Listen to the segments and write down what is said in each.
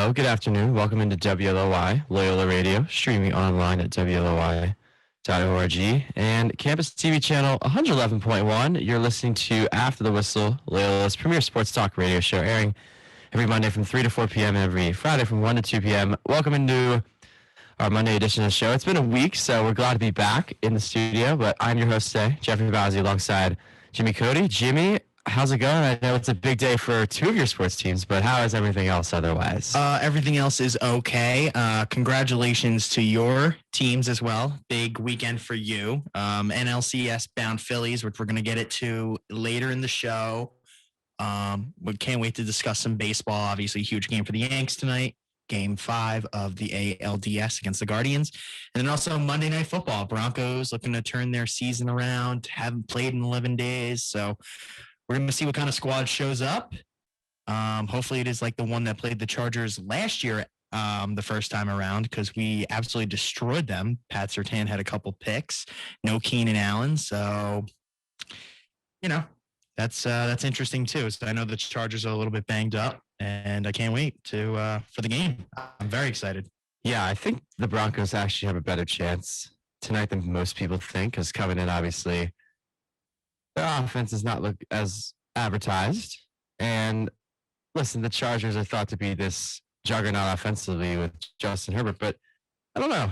Hello, good afternoon. Welcome into WLOY, Loyola Radio, streaming online at WLOY.org and Campus TV channel 111.1. You're listening to After the Whistle, Loyola's premier sports talk radio show, airing every Monday from 3 to 4 p.m. and every Friday from 1 to 2 p.m. Welcome into our Monday edition of the show. It's been a week, so we're glad to be back in the studio, but I'm your host today, Jeffrey Bowsy, alongside Jimmy Cody. Jimmy, how's it going? I know it's a big day for two of your sports teams, but how is everything else otherwise? Everything else is okay. Congratulations to your teams as well. Big weekend for you. NLCS bound Phillies, which we're going to get it to later in the show. We can't wait to discuss some baseball. Obviously, huge game for the Yanks tonight. Game 5 of the ALDS against the Guardians. And then also Monday Night Football. Broncos looking to turn their season around. Haven't played in 11 days, so we're going to see what kind of squad shows up. Hopefully it is like the one that played the Chargers last year the first time around, because we absolutely destroyed them. Pat Surtain had a couple picks. No Keenan Allen. So, that's interesting too. So I know the Chargers are a little bit banged up, and I can't wait for the game. I'm very excited. Yeah, I think the Broncos actually have a better chance tonight than most people think, because coming in, obviously, their offense does not look as advertised. And listen, the Chargers are thought to be this juggernaut offensively with Justin Herbert, but I don't know.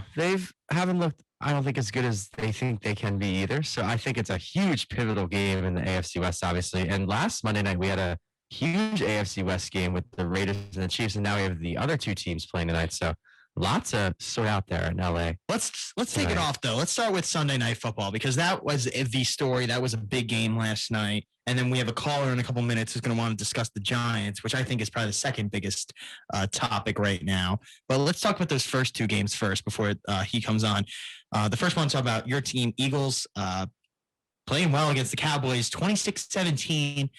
Haven't looked, I don't think, as good as they think they can be either. So I think it's a huge pivotal game in the AFC West, obviously. And last Monday night, we had a huge AFC West game with the Raiders and the Chiefs, and now we have the other two teams playing tonight. So lots of sort out there in LA. Let's take it off, though. Let's start with Sunday Night Football, because that was the story. That was a big game last night. And then we have a caller in a couple minutes who's going to want to discuss the Giants, which I think is probably the second biggest topic right now. But let's talk about those first two games first before he comes on. The first one, talk about your team, Eagles, playing well against the Cowboys, 26-17.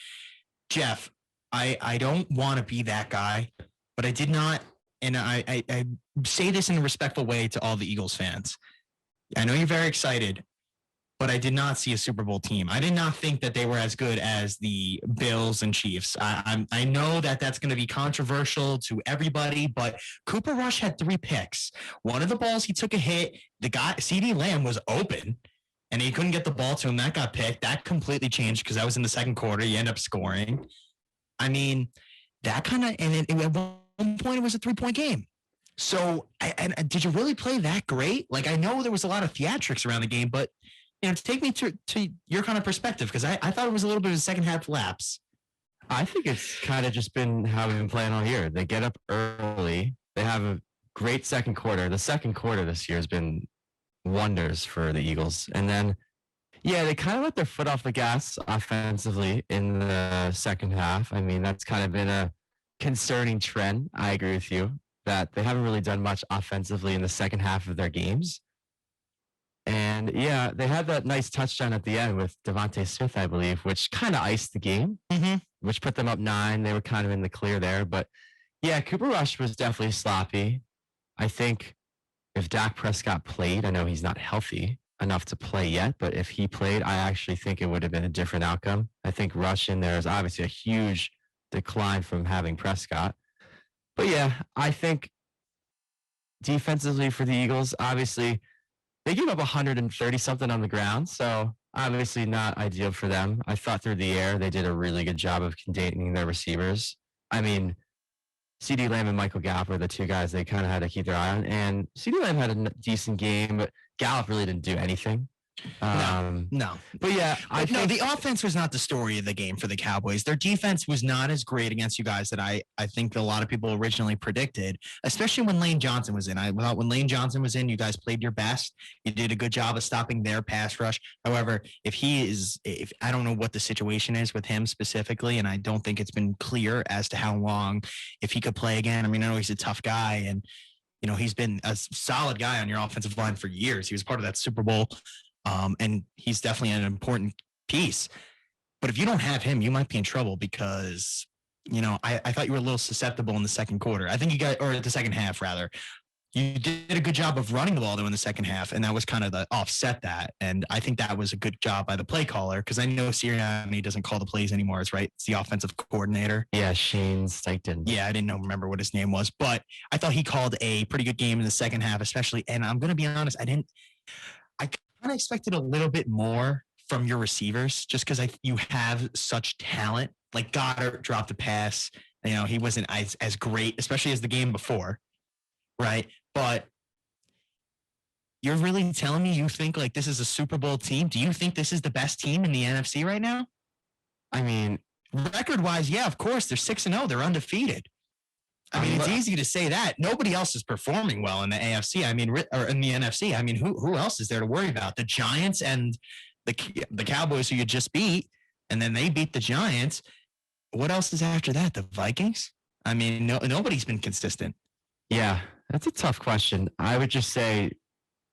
Jeff, I don't want to be that guy, but I did not. And I say this in a respectful way to all the Eagles fans. I know you're very excited, but I did not see a Super Bowl team. I did not think that they were as good as the Bills and Chiefs. I know that that's going to be controversial to everybody, but Cooper Rush had 3 picks. One of the balls, he took a hit. The guy, CeeDee Lamb, was open, and he couldn't get the ball to him. That got picked. That completely changed because that was in the second quarter. You end up scoring. I mean, that kind of – and at one point it was a 3-point game. So, and did you really play that great? Like, I know there was a lot of theatrics around the game, but – take me to your kind of perspective, because I thought it was a little bit of a second half lapse. I think it's kind of just been how we've been playing all year. They get up early. They have a great second quarter. The second quarter this year has been wonders for the Eagles. And then, yeah, they kind of let their foot off the gas offensively in the second half. I mean, that's kind of been a concerning trend. I agree with you that they haven't really done much offensively in the second half of their games. And yeah, they had that nice touchdown at the end with Devontae Smith, I believe, which kind of iced the game, which put them up 9. They were kind of in the clear there. But yeah, Cooper Rush was definitely sloppy. I think if Dak Prescott played, I know he's not healthy enough to play yet, but if he played, I actually think it would have been a different outcome. I think Rush in there is obviously a huge decline from having Prescott. But yeah, I think defensively for the Eagles, obviously, they gave up 130-something on the ground, so obviously not ideal for them. I thought through the air they did a really good job of containing their receivers. I mean, CeeDee Lamb and Michael Gallup were the two guys they kind of had to keep their eye on, and CeeDee Lamb had a decent game, but Gallup really didn't do anything. No. But yeah, I think the offense was not the story of the game for the Cowboys. Their defense was not as great against you guys that I think a lot of people originally predicted, especially when Lane Johnson was in. I thought when Lane Johnson was in, you guys played your best. You did a good job of stopping their pass rush. However, if I don't know what the situation is with him specifically, and I don't think it's been clear as to how long, if he could play again. I mean, I know he's a tough guy, and he's been a solid guy on your offensive line for years. He was part of that Super Bowl. And he's definitely an important piece. But if you don't have him, you might be in trouble because, I thought you were a little susceptible in the second quarter. I think or the second half, rather. You did a good job of running the ball though in the second half, and that was kind of the offset that. And I think that was a good job by the play caller because I know Sirianni doesn't call the plays anymore. It's right. It's the offensive coordinator. Yeah, Shane Steichen. Yeah, I didn't remember what his name was, but I thought he called a pretty good game in the second half, especially. And I'm gonna be honest, I kind of expected a little bit more from your receivers just because you have such talent. Like Goddard dropped a pass. You know, he wasn't as great, especially as the game before, right? But you're really telling me you think like this is a Super Bowl team? Do you think this is the best team in the NFC right now? I mean, record-wise, yeah, of course, they're 6-0. They're undefeated. I mean, it's easy to say that. Nobody else is performing well in the AFC. I mean, or in the NFC. I mean, who else is there to worry about? The Giants and the Cowboys who you just beat, and then they beat the Giants. What else is after that? The Vikings? I mean, nobody's been consistent. Yeah, that's a tough question. I would just say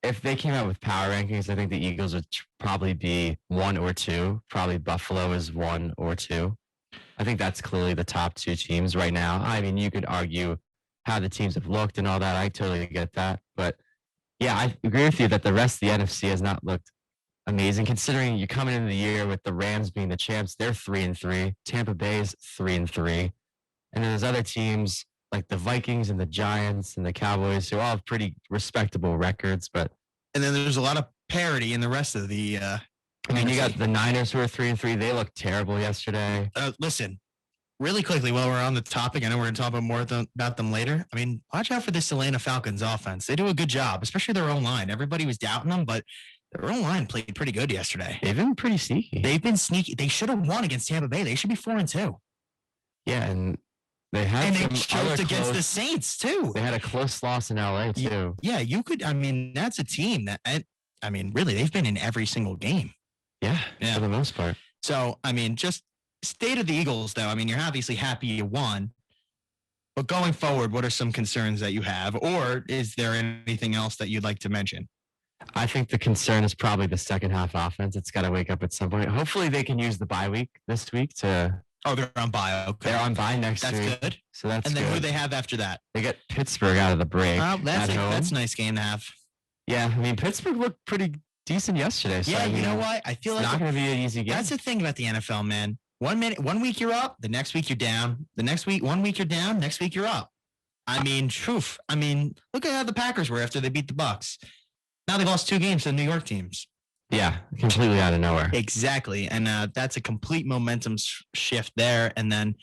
if they came out with power rankings, I think the Eagles would probably be 1 or 2. Probably Buffalo is 1 or 2. I think that's clearly the top 2 teams right now. I mean, you could argue how the teams have looked and all that. I totally get that. But yeah, I agree with you that the rest of the NFC has not looked amazing considering you're coming into the year with the Rams being the champs. They're 3-3. Tampa Bay is 3-3. And then there's other teams like the Vikings and the Giants and the Cowboys who all have pretty respectable records. But and then there's a lot of parity in the rest of the I mean, you got the Niners who are 3-3. They looked terrible yesterday. Listen, really quickly while we're on the topic, I know we're going to talk more about them later. I mean, watch out for this Atlanta Falcons offense. They do a good job, especially their own line. Everybody was doubting them, but their own line played pretty good yesterday. They've been pretty sneaky. They've been sneaky. They should have won against Tampa Bay. They should be 4-2. Yeah, and they had they choked against the Saints too. They had a close loss in LA too. Yeah, you could. I mean, that's a team that. I mean, really, they've been in every single game. Yeah, for the most part. So, I mean, just state of the Eagles, though. I mean, you're obviously happy you won. But going forward, what are some concerns that you have? Or is there anything else that you'd like to mention? I think the concern is probably the second half offense. It's got to wake up at some point. Hopefully they can use the bye week this week to... Oh, they're on bye. Okay. They're on bye next week. That's good. So that's And then good. who do they have after that? They get Pittsburgh out of the break. That's a nice game to have. Yeah, I mean, Pittsburgh looked pretty decent yesterday. So yeah, I mean, you know what? I feel it's like not going to be an easy game. That's the thing about the NFL, man. 1 week you're up, the next week you're down. The next week, 1 week you're down, next week you're up. I mean, truth. I mean, look at how the Packers were after they beat the Bucks. Now they've lost 2 games to the New York teams. Yeah, completely out of nowhere. Exactly, and that's a complete momentum shift there. And then,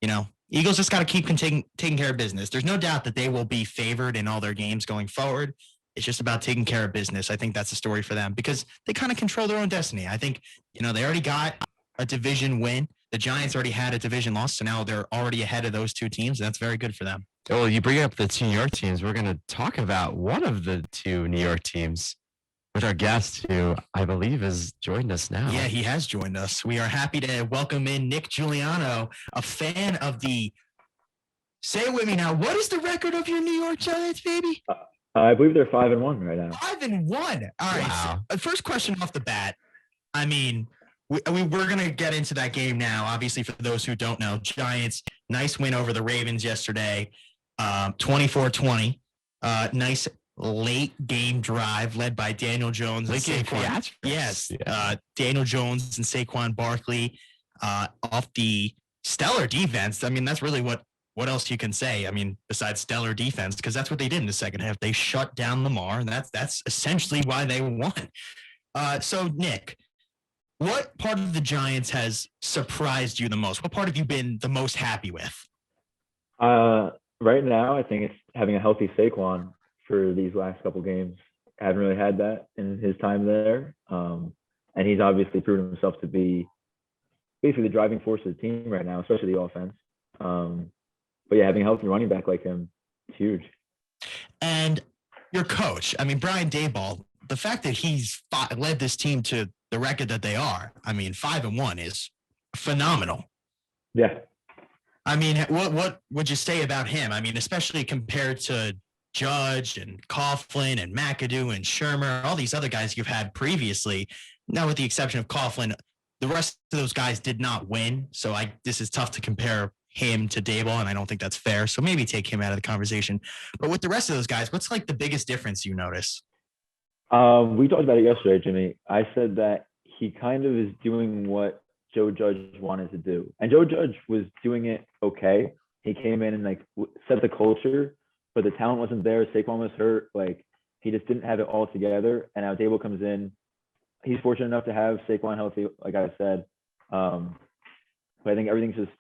you know, Eagles just got to keep taking care of business. There's no doubt that they will be favored in all their games going forward. It's just about taking care of business. I think that's a story for them because they kind of control their own destiny. I think, you know, they already got a division win. The Giants already had a division loss, so now they're already ahead of those 2 teams. And that's very good for them. Well, you bring up the 2 New York teams. We're going to talk about one of the 2 New York teams with our guest who I believe has joined us now. Yeah, he has joined us. We are happy to welcome in Nick Giuliano, a fan of the – say it with me now. What is the record of your New York Giants, baby? I believe they're 5-1 right now. 5-1. All right. Wow. So, first question off the bat. I mean, we're going to get into that game now. Obviously, for those who don't know, Giants, nice win over the Ravens yesterday, 24-20. Nice late game drive led by Daniel Jones and Saquon. Yes. Yeah. Daniel Jones and Saquon Barkley off the stellar defense. I mean, that's really what else you can say? I mean, besides stellar defense, because that's what they did in the second half. They shut down Lamar, and that's essentially why they won. So, Nick, what part of the Giants has surprised you the most? What part have you been the most happy with? Right now, I think it's having a healthy Saquon for these last couple games. I haven't really had that in his time there. And he's obviously proven himself to be basically the driving force of the team right now, especially the offense. But yeah, having a healthy running back like him, it's huge. And your coach, I mean, Brian Daboll, the fact that he's led this team to the record that they are, I mean, 5-1 is phenomenal. Yeah. I mean, what would you say about him? I mean, especially compared to Judge and Coughlin and McAdoo and Shermer, all these other guys you've had previously. Now, with the exception of Coughlin, the rest of those guys did not win. So this is tough to compare him to Daboll, and I don't think that's fair. So maybe take him out of the conversation. But with the rest of those guys, what's like the biggest difference you notice? We talked about it yesterday, Jimmy. I said that he kind of is doing what Joe Judge wanted to do, and Joe Judge was doing it okay. He came in and like set the culture, but the talent wasn't there. Saquon was hurt. Like he just didn't have it all together. And now Daboll comes in. He's fortunate enough to have Saquon healthy, like I said. But I think everything's just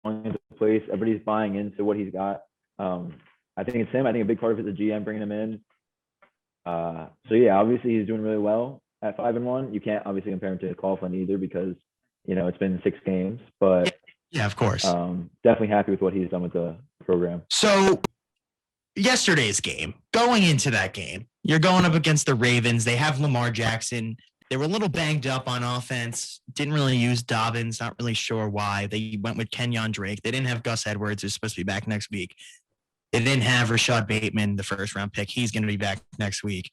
falling into place. Everybody's buying into what he's got. I think it's him. I think a big part of it is the GM bringing him in. So yeah, obviously he's doing really well at 5-1. You can't obviously compare him to Coughlin either because it's been 6 games. But yeah, of course. Definitely happy with what he's done with the program. So yesterday's game, going into that game, you're going up against the Ravens. They have Lamar Jackson. They were a little banged up on offense. Didn't really use Dobbins. Not really sure why. They went with Kenyon Drake. They didn't have Gus Edwards, who's supposed to be back next week. They didn't have Rashad Bateman, the first-round pick. He's going to be back next week.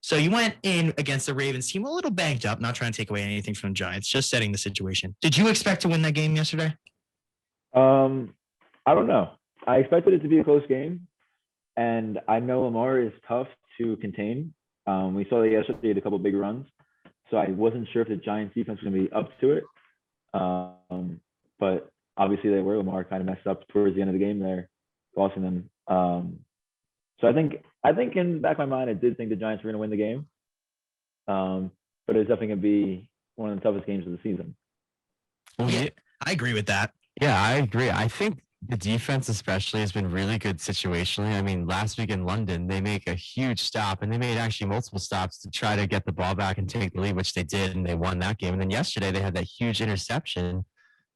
So you went in against the Ravens team a little banged up, not trying to take away anything from the Giants, just setting the situation. Did you expect to win that game yesterday? I don't know. I expected it to be a close game, and I know Lamar is tough to contain. We saw that yesterday he had a couple of big runs, so I wasn't sure if the Giants defense was going to be up to it. But obviously they were. Lamar kind of messed up towards the end of the game there, costing them. So I think in the back of my mind, I did think the Giants were going to win the game. But it's definitely going to be one of the toughest games of the season. Well, yeah, I agree with that. Yeah, I agree. I think the defense especially has been really good situationally. I mean, last week in London, they make a huge stop, and they made actually multiple stops to try to get the ball back and take the lead, which they did, and they won that game. And then yesterday they had that huge interception,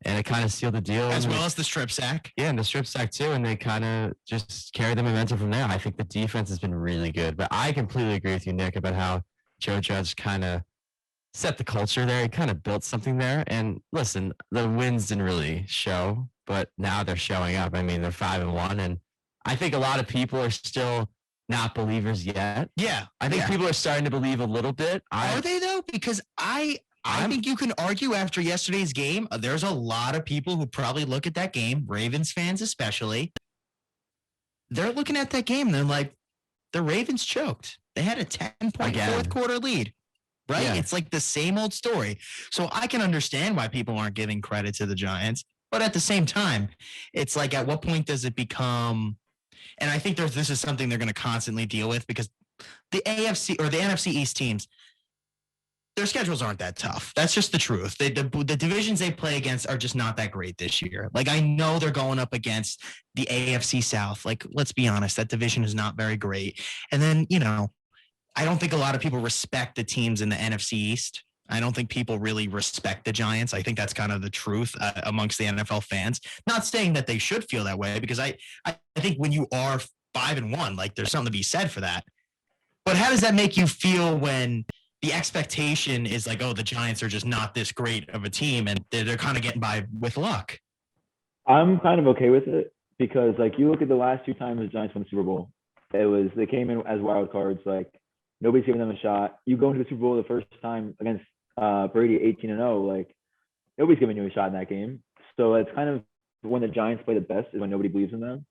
and it kind of sealed the deal. As well as the strip sack. Yeah, and the strip sack too, and they kind of just carried the momentum from there. I think the defense has been really good, but I completely agree with you, Nick, about how Joe Judge kind of set the culture there. He kind of built something there. And listen, the wins didn't really show, but now they're showing up. I mean, they're 5-1, and I think a lot of people are still not believers yet. Yeah, I think people are starting to believe a little bit. Are they though? Because I think you can argue after yesterday's game, there's a lot of people who probably look at that game, Ravens fans especially. They're looking at that game and they're like, the Ravens choked. They had a 10-point fourth quarter lead. Right? Yeah. It's like the same old story. So I can understand why people aren't giving credit to the Giants. But at the same time, it's like, at what point does it become, and I think this is something they're going to constantly deal with, because the AFC or the NFC East teams, their schedules aren't that tough. That's just the truth. The divisions they play against are just not that great this year. Like, I know they're going up against the AFC South. Like, let's be honest, that division is not very great. And then, I don't think a lot of people respect the teams in the NFC East. I don't think people really respect the Giants. I think that's kind of the truth amongst the NFL fans. Not saying that they should feel that way, because I think when you are 5-1, like, there's something to be said for that. But how does that make you feel when the expectation is like, oh, the Giants are just not this great of a team and they're kind of getting by with luck? I'm kind of okay with it, because like, you look at the last 2 times the Giants won the Super Bowl, they came in as wild cards. Like, nobody's giving them a shot. You go into the Super Bowl the first time against Brady 18-0, like, nobody's giving you a shot in that game. So it's kind of when the Giants play the best is when nobody believes in them.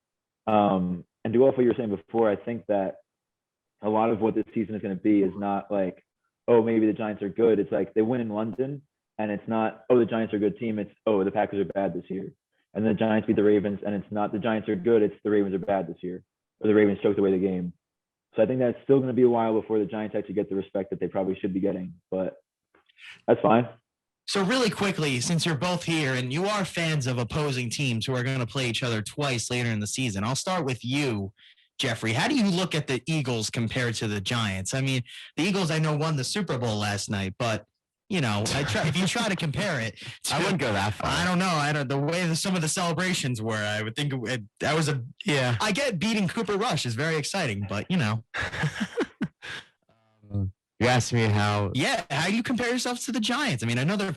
And to go off what you were saying before, I think that a lot of what this season is going to be is not like, oh, maybe the Giants are good. It's like they win in London, and it's not, oh, the Giants are a good team. It's, oh, the Packers are bad this year. And then the Giants beat the Ravens, and it's not the Giants are good. It's the Ravens are bad this year, or the Ravens choked away the game. So I think that's still going to be a while before the Giants actually get the respect that they probably should be getting, but that's fine. So really quickly, since you're both here and you are fans of opposing teams who are going to play each other twice later in the season, I'll start with you, Jeffrey. How do you look at the Eagles compared to the Giants? I mean, the Eagles, I know, won the Super Bowl last night, but if you try to compare it, I wouldn't go that far. I don't know. The way some of the celebrations were, I would think that was I get beating Cooper Rush is very exciting, but you asked me how. Yeah, how do you compare yourselves to the Giants? I mean, I know they're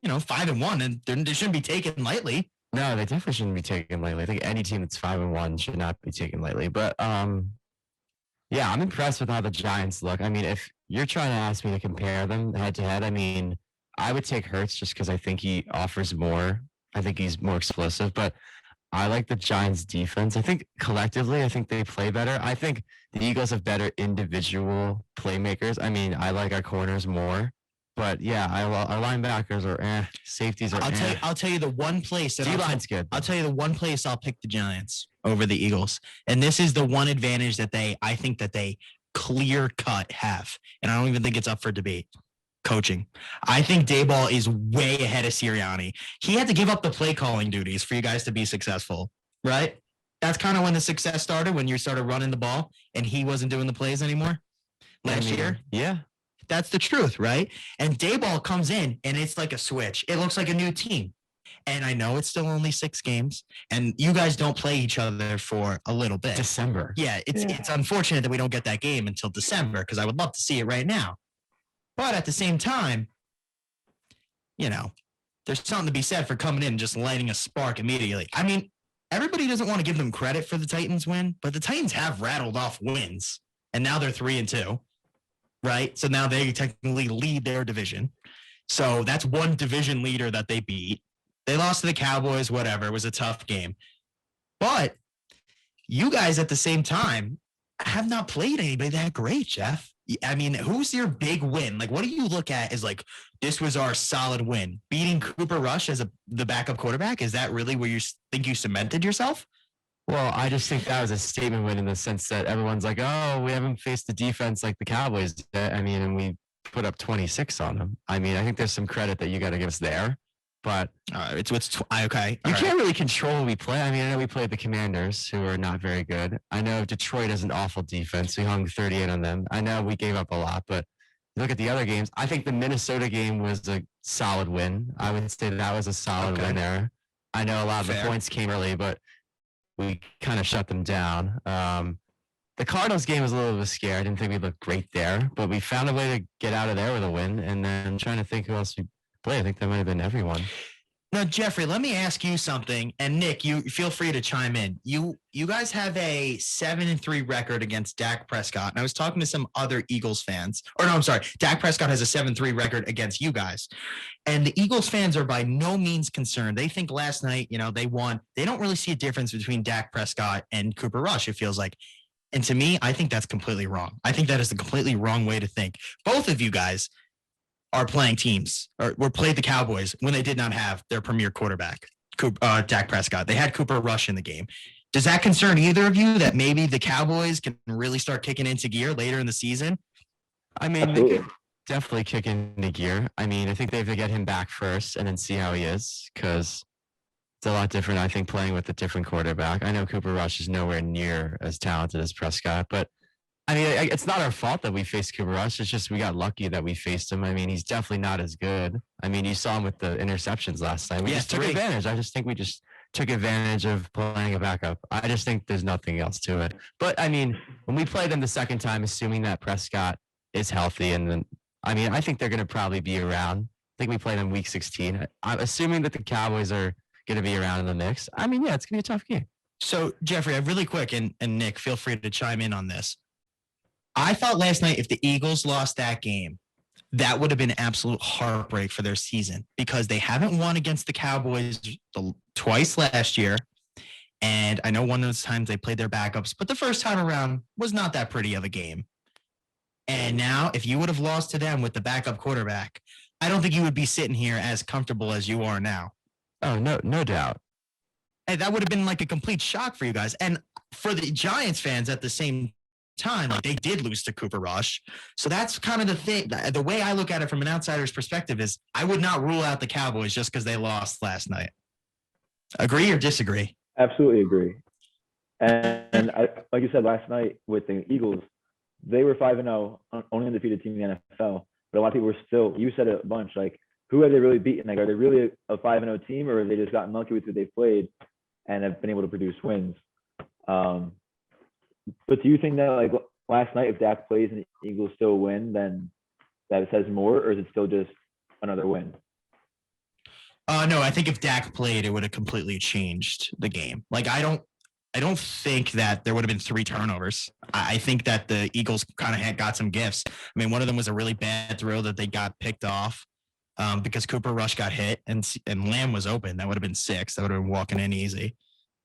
5-1, and they shouldn't be taken lightly. No, they definitely shouldn't be taken lightly. I think any team that's 5-1 should not be taken lightly. But yeah, I'm impressed with how the Giants look. I mean, if you're trying to ask me to compare them head to head, I mean, I would take Hurts just because I think he offers more I think he's more explosive, but I like the Giants defense. I think collectively, I think they play better. I think the Eagles have better individual playmakers. I mean, I like our corners more, but yeah, our linebackers are safeties are I'll tell you the one place that D-line's good. I'll tell you the one place I'll pick the Giants over the Eagles. And this is the one advantage that I think that they clear cut have. And I don't even think it's up for debate. Coaching. I think Dayball is way ahead of Sirianni. He had to give up the play calling duties for you guys to be successful, right? That's kind of when the success started, when you started running the ball and he wasn't doing the plays anymore last year. Yeah. That's the truth, right? And Dayball comes in and it's like a switch. It looks like a new team. And I know it's still only 6 games and you guys don't play each other for a little bit. December. Yeah, it's unfortunate that we don't get that game until December because I would love to see it right now. But at the same time, you know, there's something to be said for coming in and just lighting a spark immediately. I mean, everybody doesn't want to give them credit for the Titans win, but the Titans have rattled off wins and now they're 3-2, right? So now they technically lead their division. So that's one division leader that they beat. They lost to the Cowboys, whatever. It was a tough game. But you guys at the same time have not played anybody that great, Jeff. I mean, who's your big win? Like, what do you look at as like, this was our solid win? Beating Cooper Rush as the backup quarterback? Is that really where you think you cemented yourself? Well, I just think that was a statement win in the sense that everyone's like, oh, we haven't faced the defense like the Cowboys did. I mean, and we put up 26 on them. I mean, I think there's some credit that you got to give us there. But okay. You can't really control who we play. I mean, I know we played the Commanders, who are not very good. I know Detroit has an awful defense. We hung 38 on them. I know we gave up a lot, but look at the other games. I think the Minnesota game was a solid win. I would say that was a solid win there. I know a lot of the points came early, but we kind of shut them down. The Cardinals game was a little bit scary. I didn't think we looked great there, but we found a way to get out of there with a win. And then I'm trying to think who else we play. I think that might have been everyone. Now, Jeffrey, let me ask you something. And Nick, you feel free to chime in. You guys have a 7-3 record against Dak Prescott. And I was talking to some other Eagles fans. Or no, I'm sorry. Dak Prescott has a 7-3 record against you guys. And the Eagles fans are by no means concerned. They think last night, they won. They don't really see a difference between Dak Prescott and Cooper Rush, it feels like. And to me, I think that's completely wrong. I think that is the completely wrong way to think. Both of you guys are playing teams or were played the Cowboys when they did not have their premier quarterback, Dak Prescott. They had Cooper Rush in the game. Does that concern either of you that maybe the Cowboys can really start kicking into gear later in the season? I mean, they could definitely kick into gear. I mean, I think they have to get him back first and then see how he is because it's a lot different, I think, playing with a different quarterback. I know Cooper Rush is nowhere near as talented as Prescott, but I mean, it's not our fault that we faced Cooper Rush. It's just we got lucky that we faced him. I mean, he's definitely not as good. I mean, you saw him with the interceptions last night. We just took advantage. I just think we just took advantage of playing a backup. I just think there's nothing else to it. But, I mean, when we played them the second time, assuming that Prescott is healthy, and then, I mean, I think they're going to probably be around. I think we played them week 16. I'm assuming that the Cowboys are going to be around in the mix. I mean, yeah, it's going to be a tough game. So, Jeffrey, really quick, and Nick, feel free to chime in on this. I thought last night if the Eagles lost that game, that would have been absolute heartbreak for their season because they haven't won against the Cowboys twice last year. And I know one of those times they played their backups, but the first time around was not that pretty of a game. And now if you would have lost to them with the backup quarterback, I don't think you would be sitting here as comfortable as you are now. Oh, no doubt. And that would have been like a complete shock for you guys. And for the Giants fans at the same time, like they did lose to Cooper Rush. So that's kind of the thing. The way I look at it from an outsider's perspective is I would not rule out the Cowboys just because they lost last night. Agree or disagree? Absolutely agree. And I, like you said last night with the Eagles, they were 5-0, only undefeated team in the NFL. But a lot of people were still, you said it a bunch, like, who have they really beaten? Like, are they really a 5-0 team, or have they just gotten lucky with who they've played and have been able to produce wins? But do you think that, like, last night, if Dak plays and the Eagles still win, then that says more, or is it still just another win? No, I think if Dak played, it would have completely changed the game. Like, I don't think that there would have been 3 turnovers. I think that the Eagles kind of got some gifts. I mean, one of them was a really bad throw that they got picked off. because Cooper Rush got hit and Lamb was open. That would have been 6. That would have been walking in easy.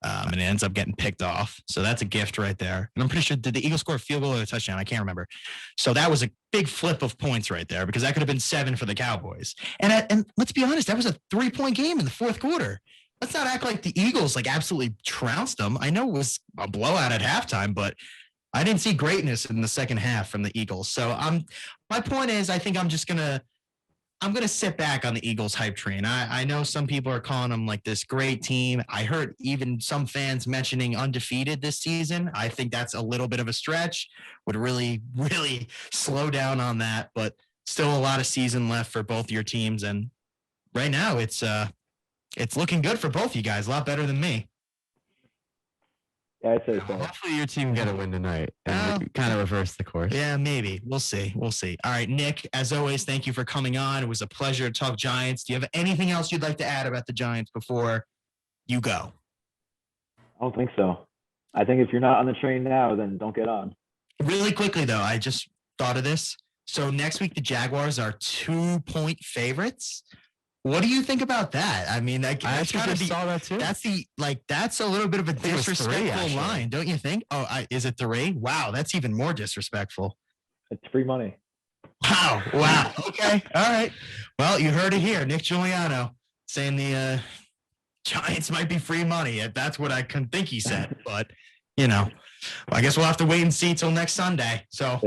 And it ends up getting picked off. So that's a gift right there. And I'm pretty sure, did the Eagles score a field goal or a touchdown? I can't remember. So that was a big flip of points right there because that could have been 7 for the Cowboys. And let's be honest, that was a 3-point game in the fourth quarter. Let's not act like the Eagles like absolutely trounced them. I know it was a blowout at halftime, but I didn't see greatness in the second half from the Eagles. So my point is, I think I'm gonna sit back on the Eagles hype train. I know some people are calling them like this great team. I heard even some fans mentioning undefeated this season. I think that's a little bit of a stretch. Would really, really slow down on that, but still a lot of season left for both your teams. And right now it's looking good for both you guys. A lot better than me. Yeah, I'd say so. Hopefully your team get a win tonight and kind of reverse the course. Yeah, maybe. We'll see. We'll see. All right, Nick, as always, thank you for coming on. It was a pleasure to talk Giants. Do you have anything else you'd like to add about the Giants before you go? I don't think so. I think if you're not on the train now, then don't get on. Really quickly, though, I just thought of this. So next week, the Jaguars are 2-point favorites. What do you think about that? I mean, that's gotta be, saw that too. That's a little bit of a think it was 3, disrespectful actually. line, don't you think? Oh, is it 3? Wow, that's even more disrespectful. It's free money. Wow. Okay. All right. Well, you heard it here. Nick Giuliano saying the Giants might be free money. That's what I couldn't think he said, but I guess we'll have to wait and see till next Sunday. So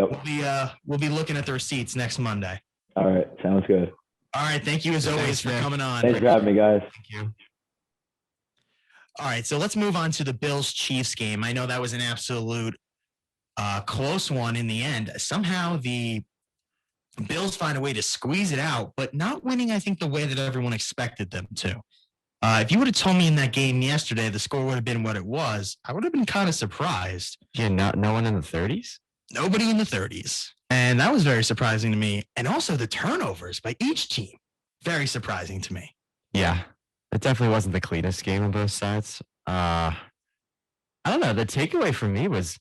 we'll be looking at the receipts next Monday. All right. Sounds good. All right. Thank you as always Thanks, for Nick. coming on. Thanks for having me, guys. Thank you. All right. So let's move on to the Bills-Chiefs game. I know that was an absolute close one in the end. Somehow the Bills find a way to squeeze it out, but not winning, I think, the way that everyone expected them to. If you would have told me in that game yesterday the score would have been what it was, I would have been kind of surprised. Yeah, no one in the 30s? Nobody in the 30s. And that was very surprising to me. And also the turnovers by each team. Very surprising to me. Yeah, it definitely wasn't the cleanest game on both sides. I don't know. The takeaway for me was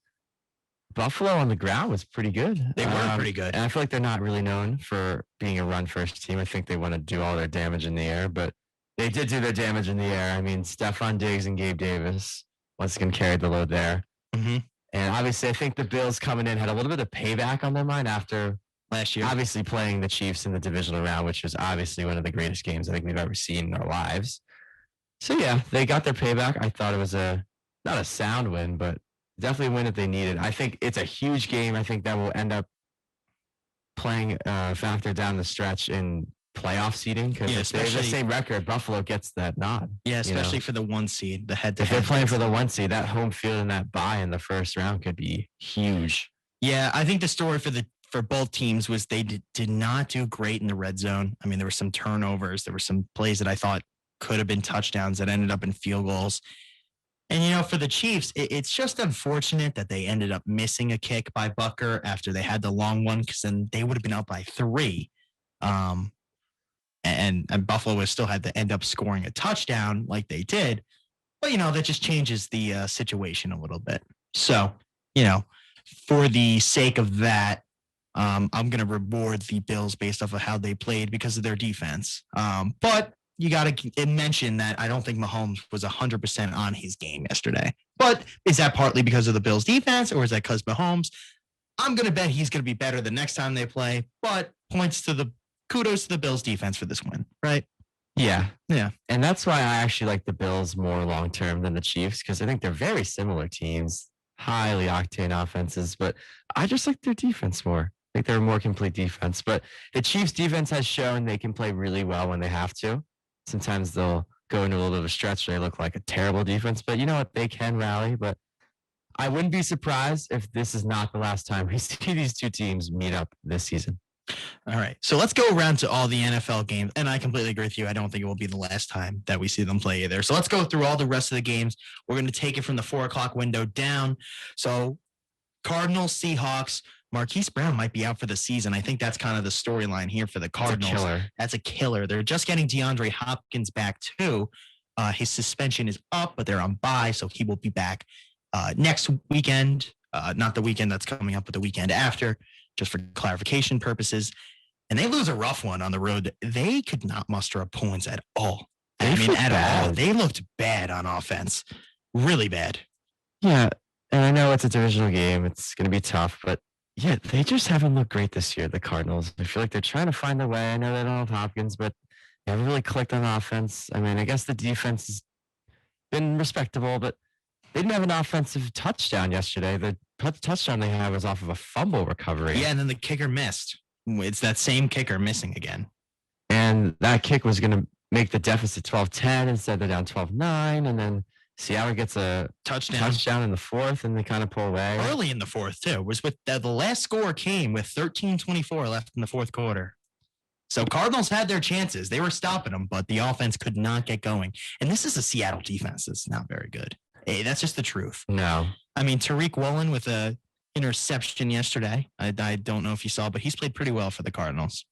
Buffalo on the ground was pretty good. They were pretty good. And I feel like they're not really known for being a run-first team. I think they want to do all their damage in the air, but they did do their damage in the air. I mean, Stephon Diggs and Gabe Davis once again carried the load there. Mm-hmm. And obviously, I think the Bills coming in had a little bit of payback on their mind after Last year. obviously playing the Chiefs in the divisional round, which was obviously one of the greatest games I think we've ever seen in our lives. So yeah, they got their payback. I thought it was not a sound win, but definitely a win that they needed. I think it's a huge game. I think that will end up playing a factor down the stretch in playoff seeding because if they have the same record, Buffalo gets that nod. Yeah, especially for the 1 seed, the head-to-head. If they're playing for the 1 seed, that home field and that bye in the first round could be huge. Yeah, I think the story for both teams was they did not do great in the red zone. I mean, there were some turnovers. There were some plays that I thought could have been touchdowns that ended up in field goals. And, for the Chiefs, it's just unfortunate that they ended up missing a kick by Bucker after they had the long one because then they would have been up by 3. And Buffalo would still had to end up scoring a touchdown like they did. But, that just changes the situation a little bit. So, for the sake of that, I'm going to reward the Bills based off of how they played because of their defense. But you got to mention that I don't think Mahomes was 100% on his game yesterday. But is that partly because of the Bills defense or is that because Mahomes? I'm going to bet he's going to be better the next time they play, but kudos to the Bills defense for this win, right? Yeah. Yeah. And that's why I actually like the Bills more long-term than the Chiefs because I think they're very similar teams, highly octane offenses, but I just like their defense more. I think they're a more complete defense, but the Chiefs defense has shown they can play really well when they have to. Sometimes they'll go into a little bit of a stretch. They look like a terrible defense, but you know what? They can rally, but I wouldn't be surprised if this is not the last time we see these two teams meet up this season. All right. So let's go around to all the NFL games. And I completely agree with you. I don't think it will be the last time that we see them play either. So let's go through all the rest of the games. We're going to take it from the 4:00 window down. So Cardinals, Seahawks, Marquise Brown might be out for the season. I think that's kind of the storyline here for the Cardinals. That's a killer. They're just getting DeAndre Hopkins back too. His suspension is up, but they're on bye. So he will be back next weekend. Not the weekend that's coming up, but the weekend after. Just for clarification purposes. and they lose a rough one on the road. They could not muster up points at all. They I mean, looked at all. bad. They looked bad on offense. Really bad. Yeah, and I know it's a divisional game. It's going to be tough, but yeah, they just haven't looked great this year, the Cardinals. I feel like they're trying to find their way. I know they don't have Hopkins, but they haven't really clicked on offense. I mean, I guess the defense has been respectable, but they didn't have an offensive touchdown yesterday. The touchdown they had was off of a fumble recovery. Yeah, and then the kicker missed. It's that same kicker missing again. And that kick was going to make the deficit 12-10. Instead, they're down 12-9. And then Seattle gets a touchdown in the fourth, and they kind of pull away. Early in the fourth, too. Was with the last score came with 13:24 left in the fourth quarter. So Cardinals had their chances. They were stopping them, but the offense could not get going. And this is a Seattle defense that's not very good. Hey, that's just the truth. No. I mean, Tariq Woolen with a interception yesterday. I don't know if you saw, but he's played pretty well for the Cardinals.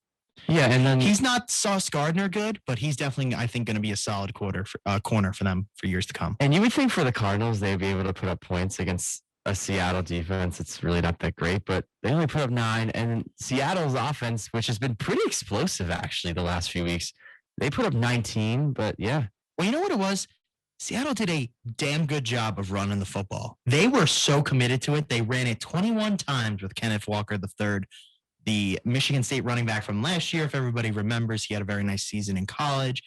Yeah, and then He's not Sauce Gardner good, but he's definitely, I think, going to be a solid corner for them for years to come. And you would think for the Cardinals, they'd be able to put up points against a Seattle defense. It's really not that great, but they only put up 9. And Seattle's offense, which has been pretty explosive, actually, the last few weeks, they put up 19. But yeah. Well, you know what it was? Seattle did a damn good job of running the football. They were so committed to it. They ran it 21 times with Kenneth Walker III, the Michigan State running back from last year. If everybody remembers, he had a very nice season in college.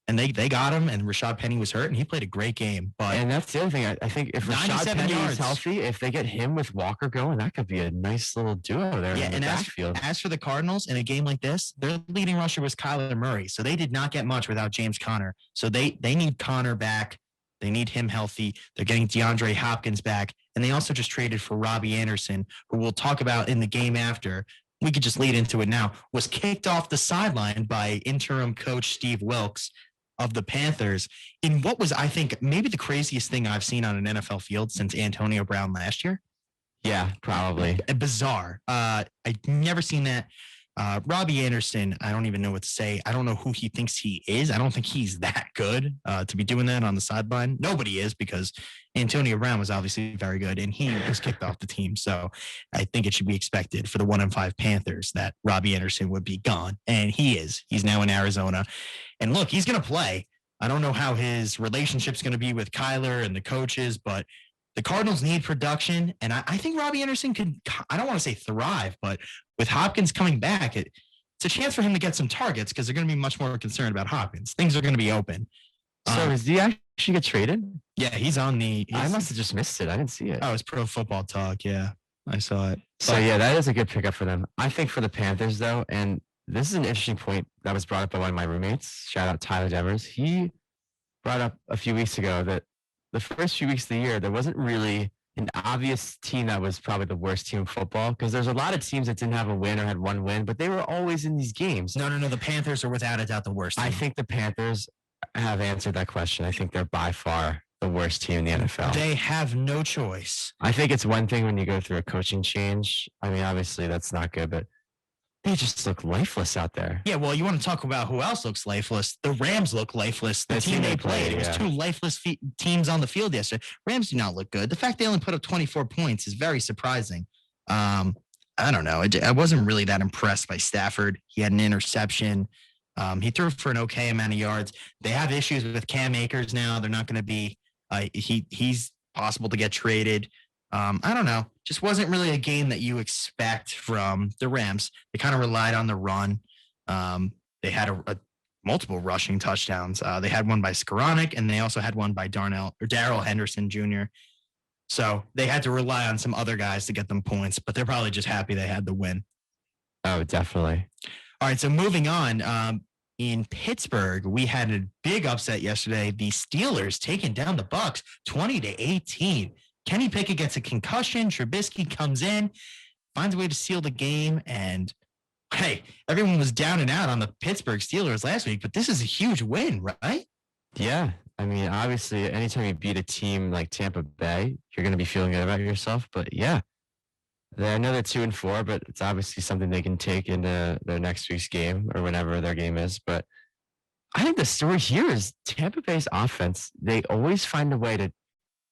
And they got him, and Rashad Penny was hurt, and he played a great game. And that's the other thing. I think if Rashad 97 Penny yards. is healthy, if they get him with Walker going, that could be a nice little duo there in the backfield. As for the Cardinals, in a game like this, their leading rusher was Kyler Murray. So they did not get much without James Conner. So they need Conner back. They need him healthy. They're getting DeAndre Hopkins back. And they also just traded for Robbie Anderson, who we'll talk about in the game after. We could just lead into it now. Was kicked off the sideline by interim coach Steve Wilkes of the Panthers in what was, I think, maybe the craziest thing I've seen on an NFL field since Antonio Brown last year. Yeah, probably. Bizarre. I've never seen that. Robbie Anderson, I don't even know what to say. I don't know who he thinks he is. I don't think he's that good to be doing that on the sideline. Nobody is, because Antonio Brown was obviously very good, and he was kicked off the team. So I think it should be expected for the 1-5 Panthers that Robbie Anderson would be gone. And he is. He's now in Arizona. And look, he's going to play. I don't know how his relationship's going to be with Kyler and the coaches, but the Cardinals need production. And I think Robbie Anderson could, I don't want to say thrive, but with Hopkins coming back, it's a chance for him to get some targets, because they're going to be much more concerned about Hopkins. Things are going to be open. So does he actually get traded? Yeah, he's on the. I must have just missed it. I didn't see it. Oh, it's Pro Football Talk. Yeah, I saw it. So yeah, that is a good pickup for them. I think for the Panthers though, and this is an interesting point that was brought up by one of my roommates. Shout out Tyler Devers. He brought up a few weeks ago that the first few weeks of the year, there wasn't really an obvious team that was probably the worst team in football, because there's a lot of teams that didn't have a win or had one win, but they were always in these games. No. The Panthers are without a doubt the worst team. I think the Panthers have answered that question. I think they're by far the worst team in the NFL. They have no choice. I think it's one thing when you go through a coaching change. I mean, obviously that's not good, but they just look lifeless out there. Yeah, well, you want to talk about who else looks lifeless? The Rams look lifeless. The team they played, it was two lifeless teams on the field yesterday. Rams do not look good. The fact they only put up 24 points is very surprising. I don't know. I wasn't really that impressed by Stafford. He had an interception. He threw for an okay amount of yards. They have issues with Cam Akers now. They're not going to be he's possible to get traded. I don't know. Just wasn't really a game that you expect from the Rams. They kind of relied on the run. They had multiple rushing touchdowns. They had one by Skoranek, and they also had one by Darrell Henderson Jr. So they had to rely on some other guys to get them points, but they're probably just happy they had the win. Oh, definitely. All right, so moving on. In Pittsburgh, we had a big upset yesterday. The Steelers taking down the Bucs 20-18. Kenny Pickett gets a concussion. Trubisky comes in, finds a way to seal the game. And, hey, everyone was down and out on the Pittsburgh Steelers last week, but this is a huge win, right? Yeah. I mean, obviously, anytime you beat a team like Tampa Bay, you're going to be feeling good about yourself. But, yeah, I know they're 2-4, but it's obviously something they can take into their next week's game or whenever their game is. But I think the story here is Tampa Bay's offense. They always find a way to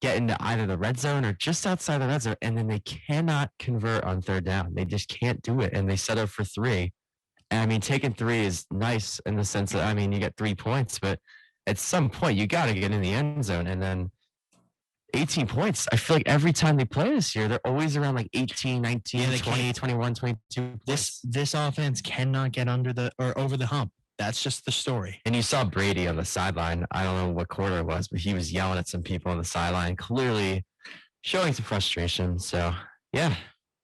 get into either the red zone or just outside the red zone, and then they cannot convert on third down. They just can't do it, and they settle for 3. And I mean, taking 3 is nice in the sense that, I mean, you get 3 points, but at some point you got to get in the end zone. And then 18 points. I feel like every time they play this year, they're always around like 18, 19, Yeah, they 20, can't. 21, 22 points. This offense cannot get over the hump. That's just the story. And you saw Brady on the sideline. I don't know what quarter it was, but he was yelling at some people on the sideline, clearly showing some frustration. So, yeah.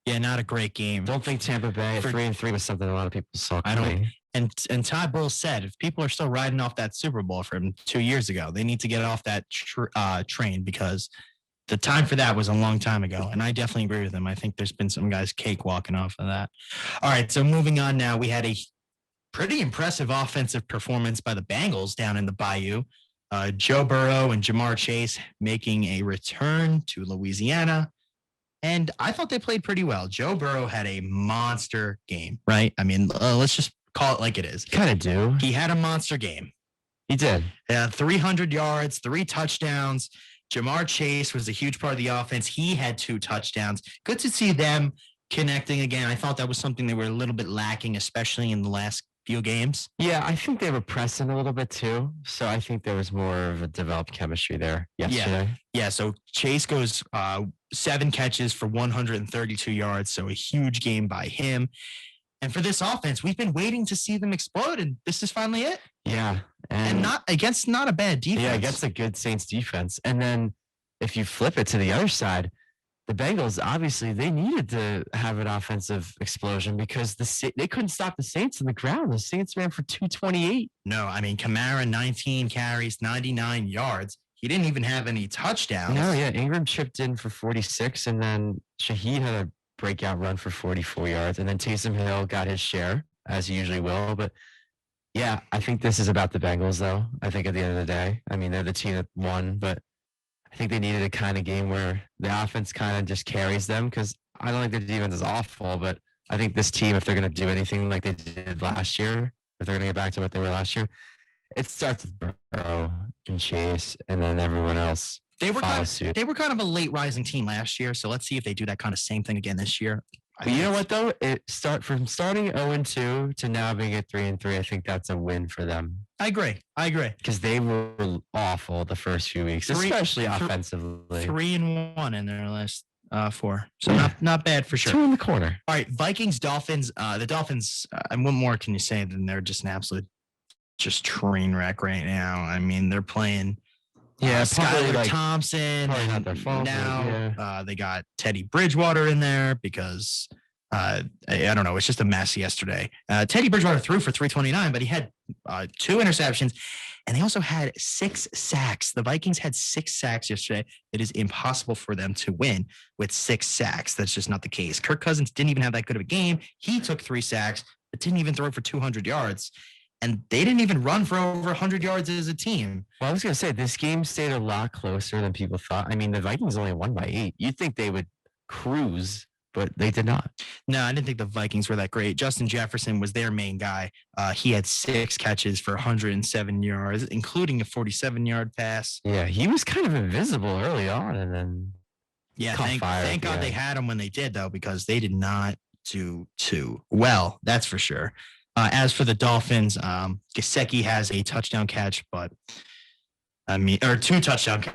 Yeah, not a great game. Don't think Tampa Bay at 3-3 was something a lot of people saw coming. And Todd Bowles said, if people are still riding off that Super Bowl from 2 years ago, they need to get off that train because the time for that was a long time ago. And I definitely agree with him. I think there's been some guys cakewalking off of that. All right, so moving on now, we had a pretty impressive offensive performance by the Bengals down in the Bayou. Joe Burrow and Jamar Chase making a return to Louisiana. And I thought they played pretty well. Joe Burrow had a monster game, right? I mean, let's just call it like it is. Kind of do. He had a monster game. He did. 300 yards, 3 touchdowns. Jamar Chase was a huge part of the offense. He had 2 touchdowns. Good to see them connecting again. I thought that was something they were a little bit lacking, especially in the last few games. Yeah, I think they were pressing a little bit too. So I think there was more of a developed chemistry there yesterday. Yeah, so Chase goes 7 catches for 132 yards. So a huge game by him. And for this offense, we've been waiting to see them explode, and this is finally it. Yeah. And not a bad defense. Yeah, against a good Saints defense. And then if you flip it to the other side, the Bengals, obviously, they needed to have an offensive explosion because they couldn't stop the Saints on the ground. The Saints ran for 228. No, I mean, Kamara, 19 carries, 99 yards. He didn't even have any touchdowns. No, yeah. Ingram chipped in for 46, and then Shaheed had a breakout run for 44 yards. And then Taysom Hill got his share, as he usually will. But, yeah, I think this is about the Bengals, though. I think at the end of the day, I mean, they're the team that won, but I think they needed a kind of game where the offense kind of just carries them because I don't think their defense is awful, but I think this team, if they're going to do anything like they did last year, if they're going to get back to what they were last year, it starts with Burrow and Chase and then everyone else. They were kind of a late rising team last year, so let's see if they do that kind of same thing again this year. But you know what though? From starting 0-2 to now being at 3-3. I think that's a win for them. I agree. Because they were awful the first few weeks, especially offensively. 3-1 in their last 4, so not bad for sure. 2 in the corner. All right, Vikings, Dolphins. The Dolphins. And what more can you say than they're just an absolute train wreck right now? I mean, they're playing. Yeah, Skylar Thompson. Probably not their fault. Now they got Teddy Bridgewater in there because I don't know. It's just a mess yesterday. Teddy Bridgewater threw for 329, but he had 2 interceptions, and they also had 6 sacks. The Vikings had 6 sacks yesterday. It is impossible for them to win with 6 sacks. That's just not the case. Kirk Cousins didn't even have that good of a game. He took 3 sacks, but didn't even throw for 200 yards. And they didn't even run for over 100 yards as a team. Well, I was going to say, this game stayed a lot closer than people thought. I mean, the Vikings only won by 8. You'd think they would cruise, but they did not. No, I didn't think the Vikings were that great. Justin Jefferson was their main guy. He had 6 catches for 107 yards, including a 47-yard pass. Yeah, he was kind of invisible early on, and then thank God they had him when they did, though, because they did not do too well. That's for sure. As for the Dolphins, Gesicki has a touchdown catch, but 2 touchdown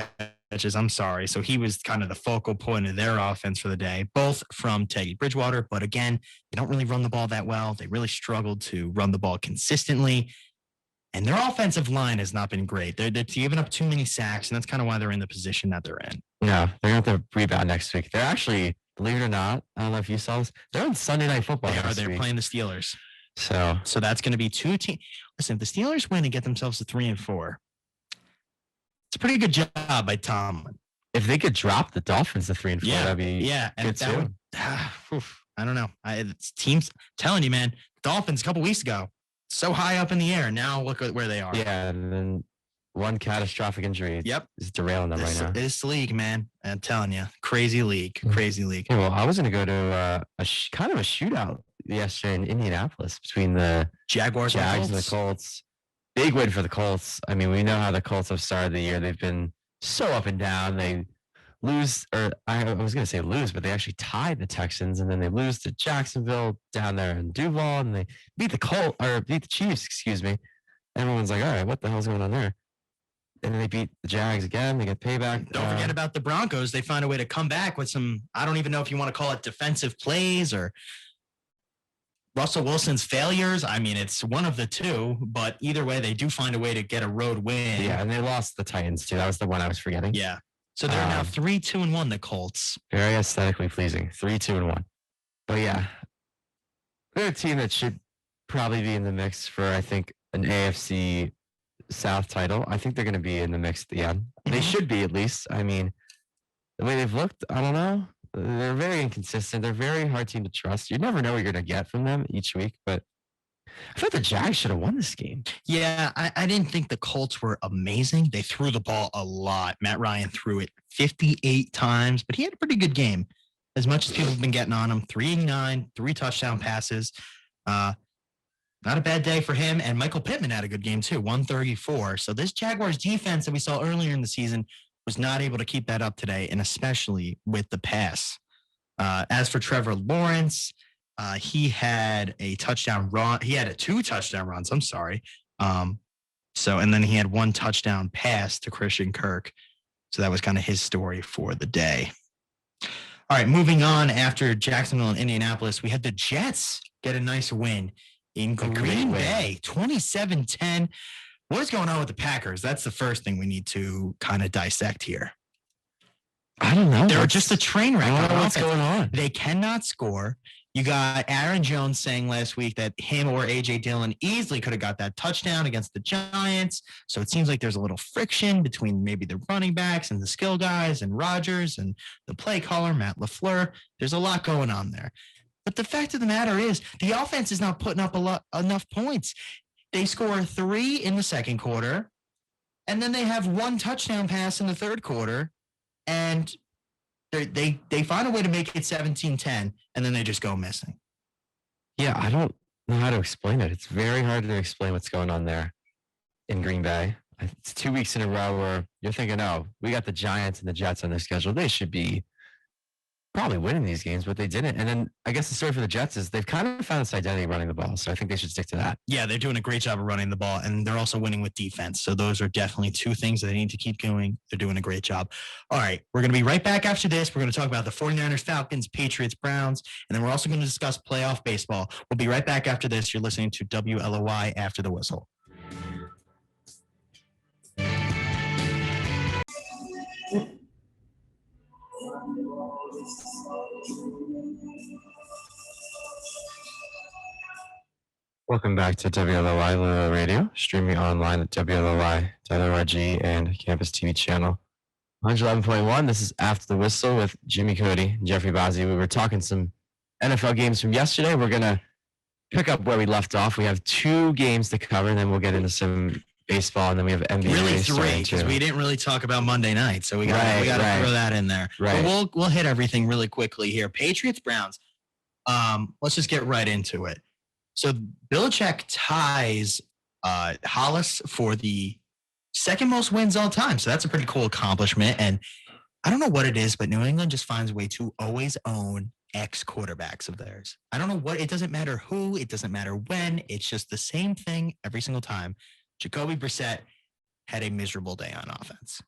catches. I'm sorry. So he was kind of the focal point of their offense for the day, both from Teddy Bridgewater. But again, they don't really run the ball that well. They really struggled to run the ball consistently. And their offensive line has not been great. They're giving up too many sacks, and that's kind of why they're in the position that they're in. No, they're going to have to rebound next week. They're actually, believe it or not, I don't know if you saw this, they're on Sunday Night Football. They're playing the Steelers. So that's going to be 2 teams. Listen, if the Steelers win and get themselves to 3-4, it's a pretty good job by Tomlin. If they could drop the Dolphins to 3-4, that'd be good too. I don't know. Teams telling you, man, Dolphins a couple weeks ago, so high up in the air. Now look at where they are. Yeah, and then one catastrophic injury. Yep, is derailing them right now. This league, man, I'm telling you, crazy league. Yeah, well, I was going to go to a kind of a shootout yesterday in Indianapolis between the Jags and the Colts. Big win for the Colts. I mean, we know how the Colts have started the year. They've been so up and down. They lose, or I was going to say lose, but they actually tied the Texans, and then they lose to Jacksonville down there in Duval, and they beat the Chiefs, excuse me. Everyone's like, all right, what the hell's going on there? And then they beat the Jags again. They get payback. Don't forget about the Broncos. They find a way to come back with some, I don't even know if you want to call it defensive plays or Russell Wilson's failures. I mean, it's one of the two, but either way, they do find a way to get a road win. Yeah, and they lost the Titans too. That was the one I was forgetting. Yeah. So they're now 3-2-1, the Colts. Very aesthetically pleasing. 3-2-1. But yeah, they're a team that should probably be in the mix for, I think, an AFC South title. I think they're going to be in the mix at the end. They should be, at least. I mean, the way they've looked, I don't know. They're very inconsistent. They're a very hard team to trust. You never know what you're going to get from them each week, but I thought the Jags should have won this game. Yeah, I didn't think the Colts were amazing. They threw the ball a lot. Matt Ryan threw it 58 times, but he had a pretty good game. As much as people have been getting on him, 389, 3 touchdown passes. Not a bad day for him. And Michael Pittman had a good game too, 134. So this Jaguars defense that we saw earlier in the season was not able to keep that up today, and especially with the pass. As for Trevor Lawrence, he had a touchdown run. He had 2 touchdown runs. I'm sorry. And then he had 1 touchdown pass to Christian Kirk. So that was kind of his story for the day. All right, moving on. After Jacksonville and Indianapolis, we had the Jets get a nice win in Green Bay, 27-10. What is going on with the Packers? That's the first thing we need to kind of dissect here. I don't know. They're just a train wreck. I don't know what's going on. They cannot score. You got Aaron Jones saying last week that him or A.J. Dillon easily could have got that touchdown against the Giants. So it seems like there's a little friction between maybe the running backs and the skill guys and Rodgers and the play caller, Matt LaFleur. There's a lot going on there. But the fact of the matter is the offense is not putting up enough points. They score 3 in the second quarter, and then they have 1 touchdown pass in the third quarter, and they find a way to make it 17-10, and then they just go missing. Yeah, I don't know how to explain it. It's very hard to explain what's going on there in Green Bay. It's 2 weeks in a row where you're thinking, oh, we got the Giants and the Jets on their schedule. They should be probably winning these games, but they didn't. And then I guess the story for the Jets is they've kind of found this identity running the ball. So I think they should stick to that. Yeah, they're doing a great job of running the ball, and they're also winning with defense. So those are definitely 2 things that they need to keep going. They're doing a great job. All right, we're going to be right back after this. We're going to talk about the 49ers, Falcons, Patriots, Browns, and then we're also going to discuss playoff baseball. We'll be right back after this. You're listening to WLOY After the Whistle. Welcome back to WLOY Lulu Radio, streaming online at WLOY.org and Campus TV channel 111.1. This is After the Whistle with Jimmy Cody and Jeffrey Bazzi. We were talking some NFL games from yesterday. We're going to pick up where we left off. We have 2 games to cover, and then we'll get into some baseball, and then we have NBA. Really 3, because we didn't really talk about Monday night, so we got to throw that in there. Right. But we'll hit everything really quickly here. Patriots, Browns. Let's just get right into it. So Belichick ties Hollis for the second most wins all time. So that's a pretty cool accomplishment. And I don't know what it is, but New England just finds a way to always own ex-quarterbacks of theirs. I don't know what. It doesn't matter who. It doesn't matter when. It's just the same thing every single time. Jacoby Brissett had a miserable day on offense.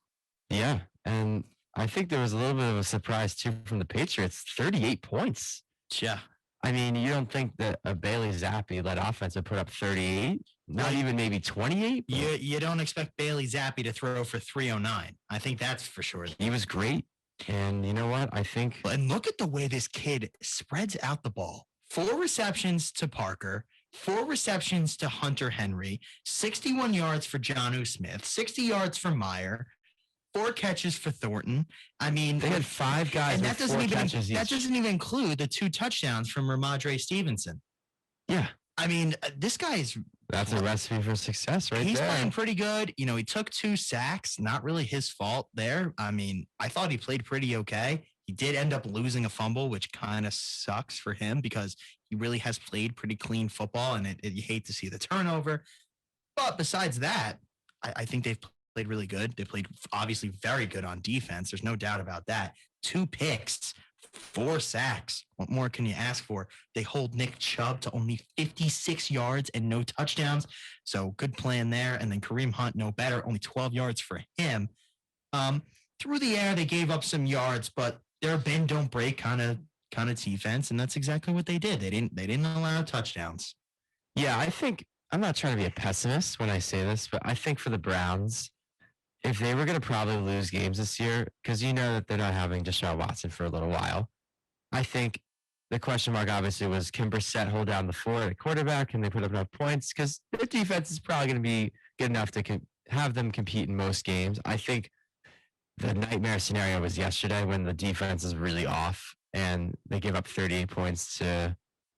Yeah, and I think there was a little bit of a surprise, too, from the Patriots. 38 points. Yeah. I mean, you don't think that a Bailey Zappi-led offense would put up 38? Not even maybe 28? You don't expect Bailey Zappi to throw for 309. I think that's for sure. He was great. And you know what? I think... And look at the way this kid spreads out the ball. 4 receptions to Parker, 4 receptions to Hunter Henry, 61 yards for Jonnu Smith, 60 yards for Meyer, 4 catches for Thornton. I mean, they had 5 guys, and with 4 catches each. That doesn't even include the 2 touchdowns from Ramondre Stevenson. Yeah, I mean, this guy's. That's a recipe for success, right? He's there. playing pretty good. You know, he took 2 sacks. Not really his fault there. I mean, I thought he played pretty okay. He did end up losing a fumble, which kind of sucks for him because he really has played pretty clean football, and you hate to see the turnover. But besides that, I think they've played really good. They played obviously very good on defense. There's no doubt about that. 2 picks, 4 sacks. What more can you ask for? They hold Nick Chubb to only 56 yards and no touchdowns. So good plan there. And then Kareem Hunt, no better, only 12 yards for him. Through the air, they gave up some yards, but they're bend don't break kind of defense, and that's exactly what they did. They didn't allow touchdowns. Yeah, I think I'm not trying to be a pessimist when I say this, but I think for the Browns, if they were going to probably lose games this year, because you know that they're not having Deshaun Watson for a little while, I think the question mark obviously was, can Brissett hold down the fort at quarterback? Can they put up enough points? Because their defense is probably going to be good enough to have them compete in most games. I think the nightmare scenario was yesterday when the defense is really off and they give up 38 points to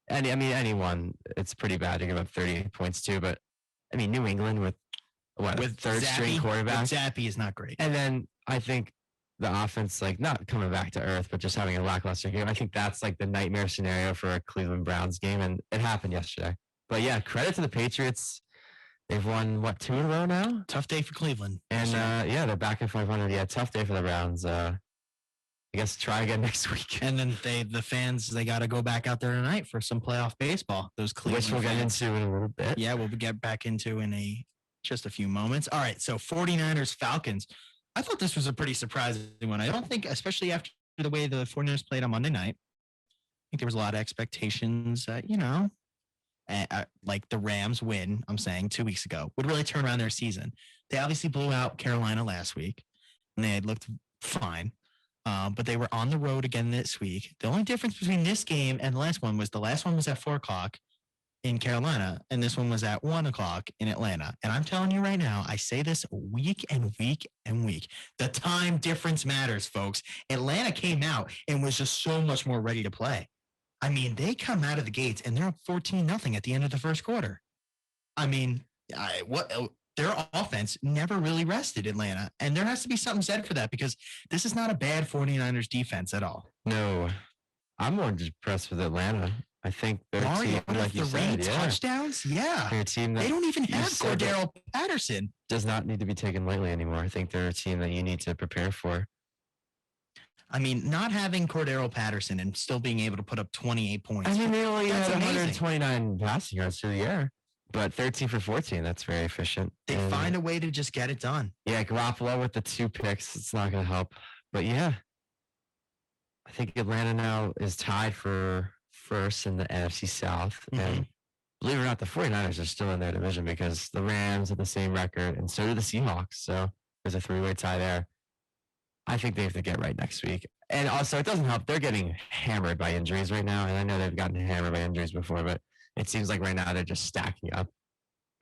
anyone. It's pretty bad to give up 38 points too, but I mean, New England with third string quarterback. Zappy is not great. And then I think the offense, like not coming back to earth, but just having a lackluster game. I think that's like the nightmare scenario for a Cleveland Browns game. And it happened yesterday. But yeah, credit to the Patriots. They've won, 2 in a row now? Tough day for Cleveland. And yeah, they're back at 500. Yeah, tough day for the Browns. I guess try again next week. And then the fans, they got to go back out there tonight for some playoff baseball. Those Cleveland Which we'll get into in a little bit. Yeah, we'll get back into in just a few moments. All right, so 49ers, Falcons. I thought this was a pretty surprising one. I don't think, especially after the way the 49ers played on Monday night, I think there was a lot of expectations that, like the Rams win, I'm saying 2 weeks ago, would really turn around their season. They obviously blew out Carolina last week, and they had looked fine. But they were on the road again this week. The only difference between this game and the last one was at 4 o'clock in Carolina, and this one was at 1 o'clock in Atlanta. And I'm telling you right now, I say this week and week and week. The time difference matters, folks. Atlanta came out and was just so much more ready to play. I mean, they come out of the gates and they're up 14-0 at the end of the first quarter. I mean, their offense never really rested Atlanta. And there has to be something said for that because this is not a bad 49ers defense at all. No, I'm more impressed with Atlanta. I think their team, like you said, touchdowns? Yeah. Their team that they don't even have Cordero Patterson. Does not need to be taken lightly anymore. I think they're a team that you need to prepare for. I mean, not having Cordero Patterson and still being able to put up 28 points. I mean, they only had 129 passing yards through the air, but 13 for 14. That's very efficient. They find a way to just get it done. Yeah, Garoppolo with the 2 picks. It's not going to help. But yeah, I think Atlanta now is tied for first in the NFC South. Mm-hmm. And believe it or not, the 49ers are still in their division because the Rams have the same record, and so do the Seahawks. So there's a 3-way tie there. I think they have to get right next week. And also, it doesn't help. They're getting hammered by injuries right now. And I know they've gotten hammered by injuries before, but it seems like right now they're just stacking up.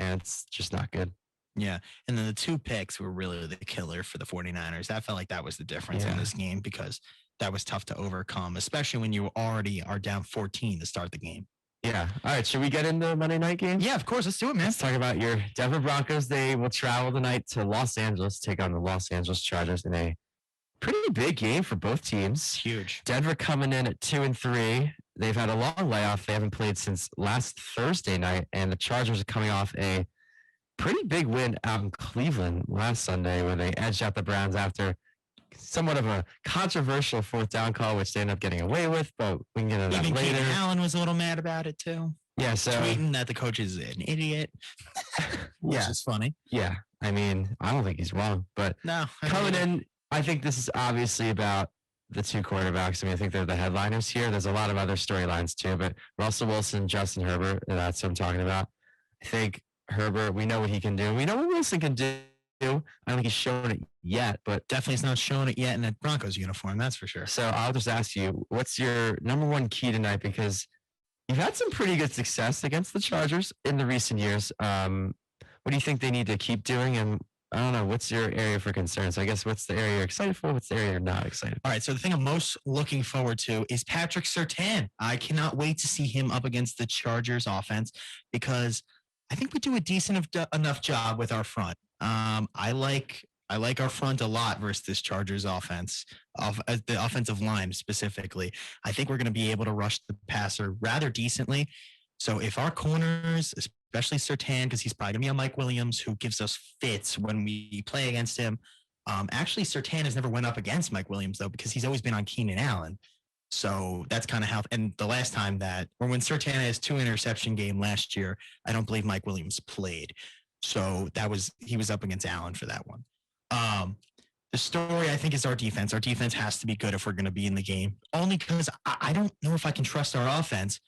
And it's just not good. Yeah. And then the 2 picks were really the killer for the 49ers. That felt like that was the difference in this game because that was tough to overcome, especially when you already are down 14 to start the game. Yeah. All right. Should we get into Monday night game? Yeah, of course. Let's do it, man. Let's talk about your Denver Broncos. They will travel tonight to Los Angeles, take on the Los Angeles Chargers in a pretty big game for both teams. Huge. Denver coming in at 2-3. They've had a long layoff. They haven't played since last Thursday night, and the Chargers are coming off a pretty big win out in Cleveland last Sunday where they edged out the Browns after somewhat of a controversial 4th down call, which they ended up getting away with, but we can get into that later. Keenan Allen was a little mad about it too. Yeah, so tweeting that the coach is an idiot. Which is funny. Yeah. I mean, I don't think he's wrong, but coming in, I think this is obviously about the 2 quarterbacks. I mean, I think they're the headliners here. There's a lot of other storylines too, but Russell Wilson, Justin Herbert, that's what I'm talking about. I think Herbert, we know what he can do. We know what Wilson can do. I don't think he's shown it yet, but definitely he's not showing it yet in a Broncos uniform. That's for sure. So I'll just ask you, what's your number 1 key tonight? Because you've had some pretty good success against the Chargers in the recent years. What do you think they need to keep doing? And I don't know, what's your area for concern? So I guess what's the area you're excited for? What's the area you're not excited for? All right, so the thing I'm most looking forward to is Patrick Surtain. I cannot wait to see him up against the Chargers offense because I think we do a decent enough job with our front. I like our front a lot versus this Chargers offense, the offensive line specifically. I think we're going to be able to rush the passer rather decently. So if our corners, especially Surtain, because he's probably going to be on Mike Williams, who gives us fits when we play against him. Actually, Surtain has never went up against Mike Williams, though, because he's always been on Keenan Allen. So that's kind of how, and the last time when Surtain had his 2 interception game last year, I don't believe Mike Williams played. So he was up against Allen for that one. The story, I think, is our defense. Our defense has to be good if we're going to be in the game, only because I don't know if I can trust our offense.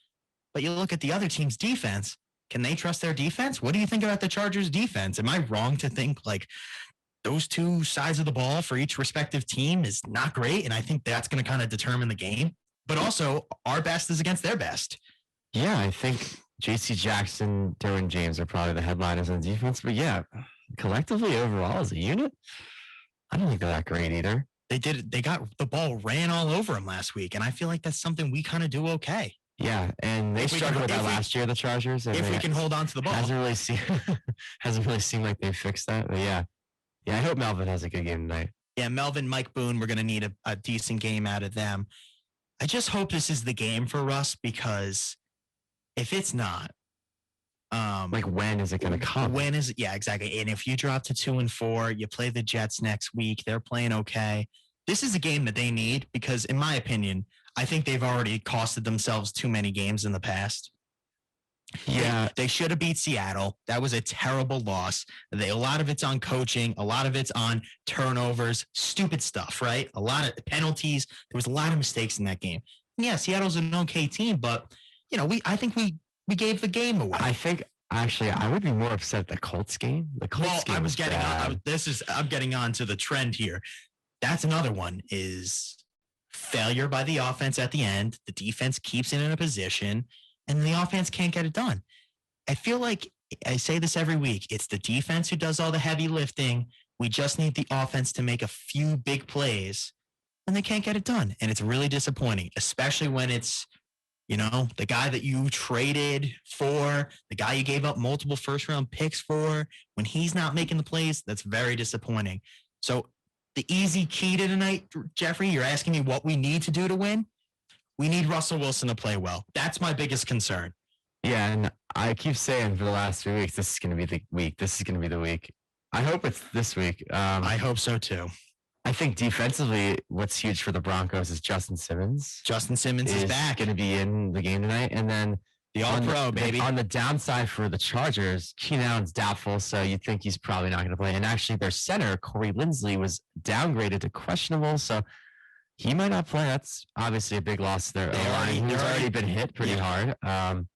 But you look at the other team's defense. Can they trust their defense? What do you think about the Chargers' defense? Am I wrong to think like those two sides of the ball for each respective team is not great? And I think that's going to kind of determine the game. But also, our best is against their best. Yeah, I think J.C. Jackson, Derwin James are probably the headliners on defense. But yeah, collectively, overall, as a unit, I don't think they're that great either. They got the ball ran all over them last week. And I feel like that's something we kind of do okay. Yeah, and they struggled with that last year, the Chargers. If we can hold on to the ball. Hasn't really seemed like they fixed that. But yeah, I hope Melvin has a good game tonight. Yeah, Melvin, Mike Boone, we're going to need a decent game out of them. I just hope this is the game for Russ, because if it's not, when is it going to come? When is it? Yeah, exactly. And if you drop to 2-4, you play the Jets next week. They're playing okay. This is a game that they need, because in my opinion, I think they've already costed themselves too many games in the past. Yeah. They should have beat Seattle. That was a terrible loss. A lot of it's on coaching. A lot of it's on turnovers, stupid stuff, right? A lot of penalties. There was a lot of mistakes in that game. Yeah, Seattle's an okay team, but I think we gave the game away. I think actually I would be more upset at the Colts game. The Colts game was getting on. I'm getting on to the trend here. That's another one, is failure by the offense at the end. The defense keeps it in a position, and the offense can't get it done. I feel like I say this every week. It's the defense who does all the heavy lifting. We just need the offense to make a few big plays, and they can't get it done. And it's really disappointing, especially when it's, the guy that you traded for, the guy you gave up multiple first-round picks for. When he's not making the plays, that's very disappointing. So the easy key to tonight, Jeffrey, you're asking me what we need to do to win? We need Russell Wilson to play well. That's my biggest concern. Yeah, and I keep saying for the last 3 weeks, this is going to be the week. This is going to be the week. I hope it's this week. I hope so too. I think defensively, what's huge for the Broncos is Justin Simmons. Justin Simmons is back. Going to be in the game tonight. And then the All-Pro, baby. On the downside for the Chargers, Keenan Allen's doubtful, so you think he's probably not going to play. And actually, their center, Corey Linsley, was downgraded to questionable, so he might not play. That's obviously a big loss to their O-line, who's already been hit pretty hard. And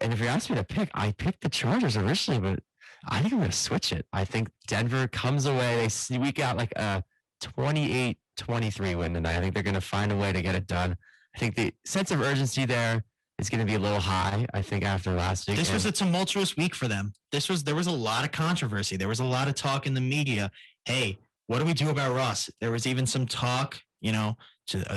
if you're asking me to pick, I picked the Chargers originally, but I think I'm going to switch it. I think Denver comes away. They sneak out like a 28-23 win tonight. I think they're going to find a way to get it done. I think the sense of urgency there is going to be a little high, I think, after last week. This was a tumultuous week for them. There was a lot of controversy. There was a lot of talk in the media. Hey, what do we do about Russ? There was even some talk, are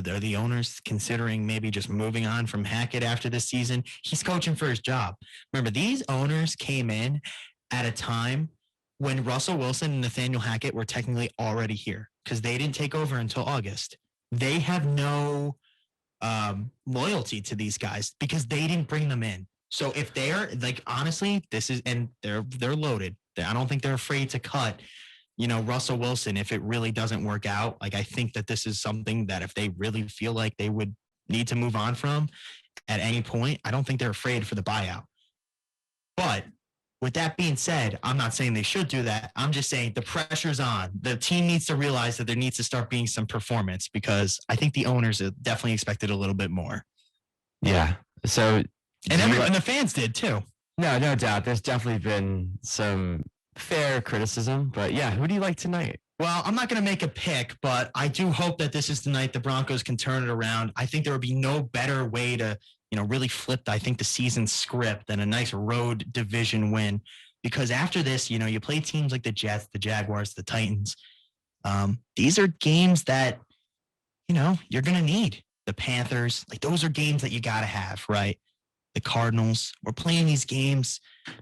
the owners considering maybe just moving on from Hackett after this season? He's coaching for his job. Remember, these owners came in at a time when Russell Wilson and Nathaniel Hackett were technically already here, because they didn't take over until August. They have no loyalty to these guys because they didn't bring them in. So if they're honestly, they're loaded. I don't think they're afraid to cut, Russell Wilson if it really doesn't work out. I think that this is something that if they really feel like they would need to move on from at any point, I don't think they're afraid for the buyout. But with that being said, I'm not saying they should do that. I'm just saying the pressure's on. The team needs to realize that there needs to start being some performance, because I think the owners definitely expected a little bit more. Yeah. So, and the fans did too. No doubt. There's definitely been some fair criticism, but yeah, who do you like tonight? Well, I'm not going to make a pick, but I do hope that this is the night the Broncos can turn it around. I think there would be no better way to really flipped, I think, the season script and a nice road division win. Because after this, you play teams like the Jets, the Jaguars, the Titans. These are games that, you're going to need. The Panthers, those are games that you got to have, right? The Cardinals, we're playing these games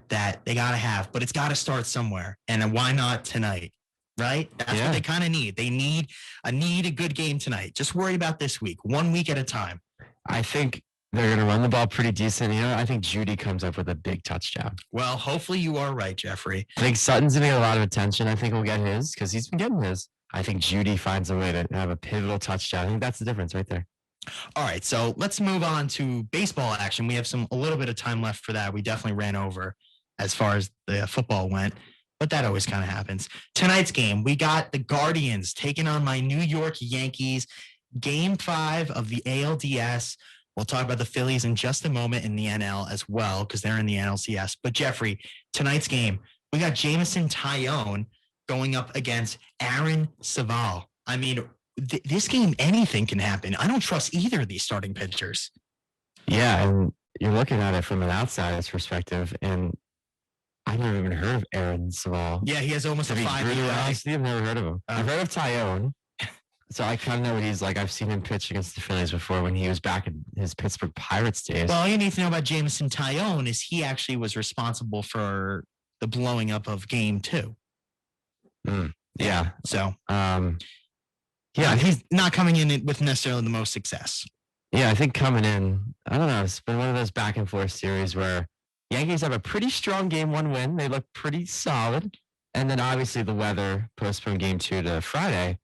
that they got to have, but it's got to start somewhere. And why not tonight, right? That's what they kind of need. They need a good game tonight. Just worry about this week, 1 week at a time. I think They're going to run the ball pretty decent. I think Judy comes up with a big touchdown. Well, hopefully you are right, Jeffrey. I think Sutton's going to get a lot of attention. I think he'll get his because he's been getting his. I think Judy finds a way to have a pivotal touchdown. I think that's the difference right there. All right, so let's move on to baseball action. We have a little bit of time left for that. We definitely ran over as far as the football went, but that always kind of happens. Tonight's game, we got the Guardians taking on my New York Yankees. Game 5 of the ALDS. We'll talk about the Phillies in just a moment in the NL as well because they're in the NLCS. But Jeffrey, tonight's game, we got Jameson Taillon going up against Aaron Saval. I mean, this game, anything can happen. I don't trust either of these starting pitchers. Yeah, and you're looking at it from an outsider's perspective, and I've never even heard of Aaron Saval. Yeah, he has almost a 5 ERA. ERA. Honestly, I've never heard of him. I've heard of Taillon. So I kind of know what he's like. I've seen him pitch against the Phillies before when he was back in his Pittsburgh Pirates days. Well, all you need to know about Jameson Taillon is he actually was responsible for the blowing up of Game 2. Yeah. So, yeah, he's not coming in with necessarily the most success. Yeah, I think coming in, I don't know. It's been one of those back and forth series where Yankees have a pretty strong Game 1 win. They look pretty solid. And then obviously the weather postponed Game 2 to Friday.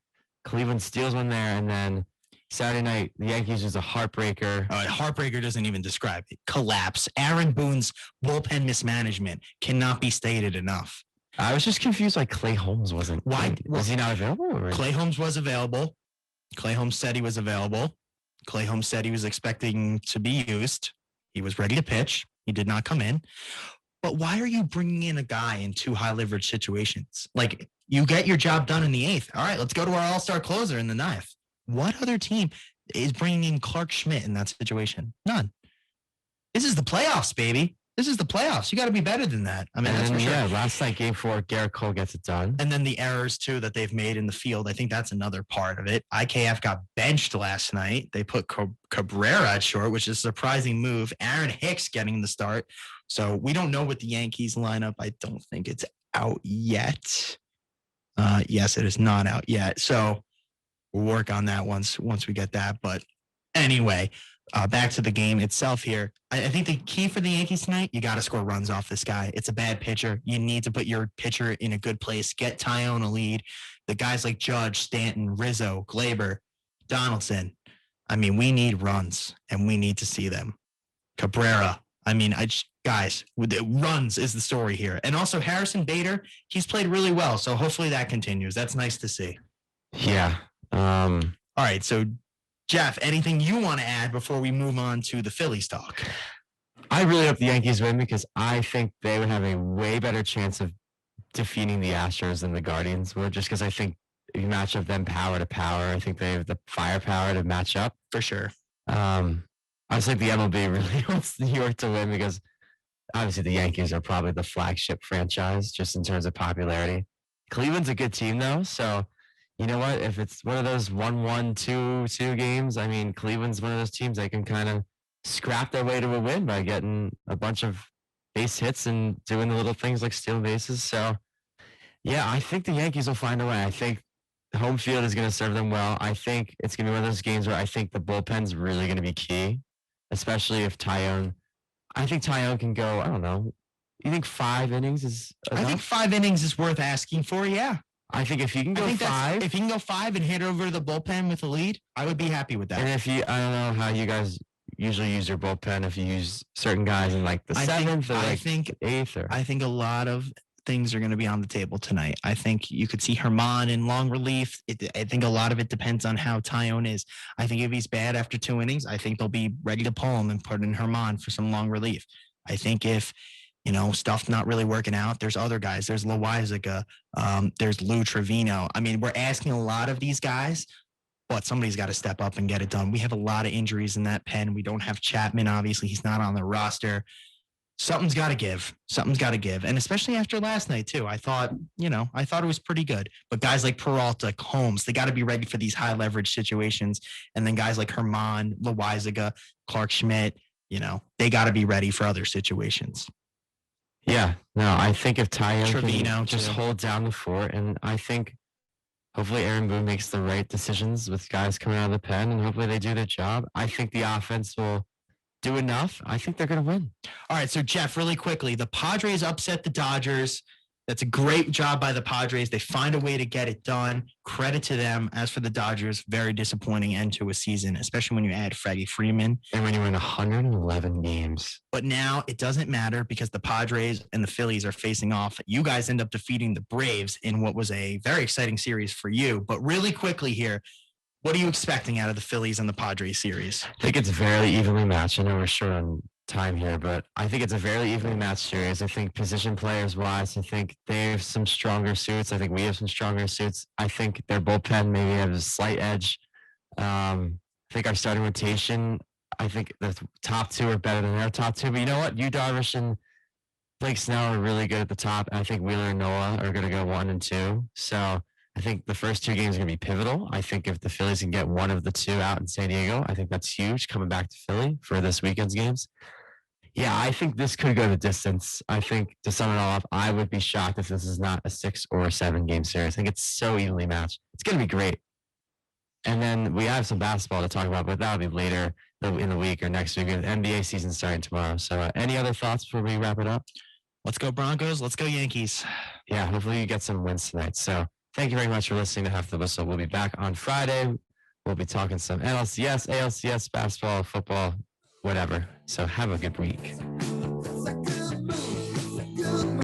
Cleveland steals one there, and then Saturday night, the Yankees was a heartbreaker. Heartbreaker doesn't even describe it. Collapse. Aaron Boone's bullpen mismanagement cannot be stated enough. I was just confused why Clay Holmes wasn't. Why was he not available? Clay Holmes was available. Clay Holmes said he was available. Clay Holmes said he was expecting to be used. He was ready to pitch. He did not come in. But why are you bringing in a guy in 2 high leverage situations? Like, you get your job done in the 8th. All right, let's go to our all-star closer in the 9th. What other team is bringing in Clark Schmidt in that situation? None. This is the playoffs, baby. This is the playoffs. You got to be better than that. I mean, that's for sure. Yeah, last night, Game 4, Garrett Cole gets it done. And then the errors, too, that they've made in the field. I think that's another part of it. IKF got benched last night. They put Cabrera at short, which is a surprising move. Aaron Hicks getting the start. So we don't know what the Yankees lineup. I don't think it's out yet. Yes, it is not out yet. So we'll work on that once we get that. But anyway, back to the game itself here. I think the key for the Yankees tonight, you got to score runs off this guy. It's a bad pitcher. You need to put your pitcher in a good place. Get Taillon a lead. The guys like Judge, Stanton, Rizzo, Glaber, Donaldson. I mean, we need runs, and we need to see them. Cabrera. I mean, guys, runs is the story here. And also Harrison Bader, he's played really well. So hopefully that continues. That's nice to see. Yeah. All right. So, Jeff, anything you want to add before we move on to the Phillies talk? I really hope the Yankees win because I think they would have a way better chance of defeating the Astros than the Guardians would, just because I think if you match up them power to power, I think they have the firepower to match up. For sure. I just think the MLB really wants New York to win because obviously the Yankees are probably the flagship franchise just in terms of popularity. Cleveland's a good team though, so you know what? If it's one of those 1-1, 2-2 games, I mean, Cleveland's one of those teams that can kind of scrap their way to a win by getting a bunch of base hits and doing the little things like stealing bases. So, yeah, I think the Yankees will find a way. I think home field is going to serve them well. I think it's going to be one of those games where I think the bullpen's really going to be key, especially if Taillon. I think Taillon can go, I don't know. You think 5 innings is enough? I think 5 innings is worth asking for, yeah. I think if you can go 5. If you can go 5 and hit over the bullpen with a lead, I would be happy with that. And if you, I don't know how you guys usually use your bullpen, if you use certain guys in like the 7th or like 8th. Or I think a lot of things are going to be on the table tonight. I think you could see Herman in long relief. I think a lot of it depends on how Taillon is. I think if he's bad after 2 innings, I think they'll be ready to pull him and put in Herman for some long relief. I think if, stuff not really working out, there's other guys. There's Loizaga. There's Lou Trevino. I mean, we're asking a lot of these guys, but somebody's got to step up and get it done. We have a lot of injuries in that pen. We don't have Chapman. Obviously, he's not on the roster. Something's got to give. Something's got to give. And especially after last night, too. I thought it was pretty good. But guys like Peralta, Holmes, they got to be ready for these high leverage situations. And then guys like Herman, Loizaga, Clark Schmidt, they got to be ready for other situations. Yeah, no, I think if Taillon Trevino can just hold down the fort, and I think hopefully Aaron Boone makes the right decisions with guys coming out of the pen, and hopefully they do their job. I think the offense will do enough, I think they're going to win. All right, so Jeff, really quickly, the Padres upset the Dodgers. That's a great job by the Padres. They find a way to get it done. Credit to them. As for the Dodgers, very disappointing end to a season, especially when you add Freddie Freeman. And when you win 111 games. But now it doesn't matter because the Padres and the Phillies are facing off. You guys end up defeating the Braves in what was a very exciting series for you. But really quickly here, what are you expecting out of the Phillies and the Padres series? I think it's very evenly matched. I know we're short on time here, but I think it's a very evenly matched series. I think position players wise, I think they have some stronger suits. I think we have some stronger suits. I think their bullpen maybe has a slight edge. I think our starting rotation, I think the top two are better than their top two. But you know what? Yu Darvish and Blake Snell are really good at the top. And I think Wheeler and Noah are going to go 1 and 2. So I think the first two games are going to be pivotal. I think if the Phillies can get one of the two out in San Diego, I think that's huge coming back to Philly for this weekend's games. Yeah, I think this could go the distance. I think to sum it all up, I would be shocked if this is not a 6 or 7 game series. I think it's so evenly matched. It's going to be great. And then we have some basketball to talk about, but that'll be later in the week or next week. The NBA season starting tomorrow. So any other thoughts before we wrap it up? Let's go Broncos. Let's go Yankees. Yeah, hopefully you get some wins tonight. So thank you very much for listening to Half the Whistle. We'll be back on Friday. We'll be talking some NLCS, ALCS, basketball, football, whatever. So have a good week.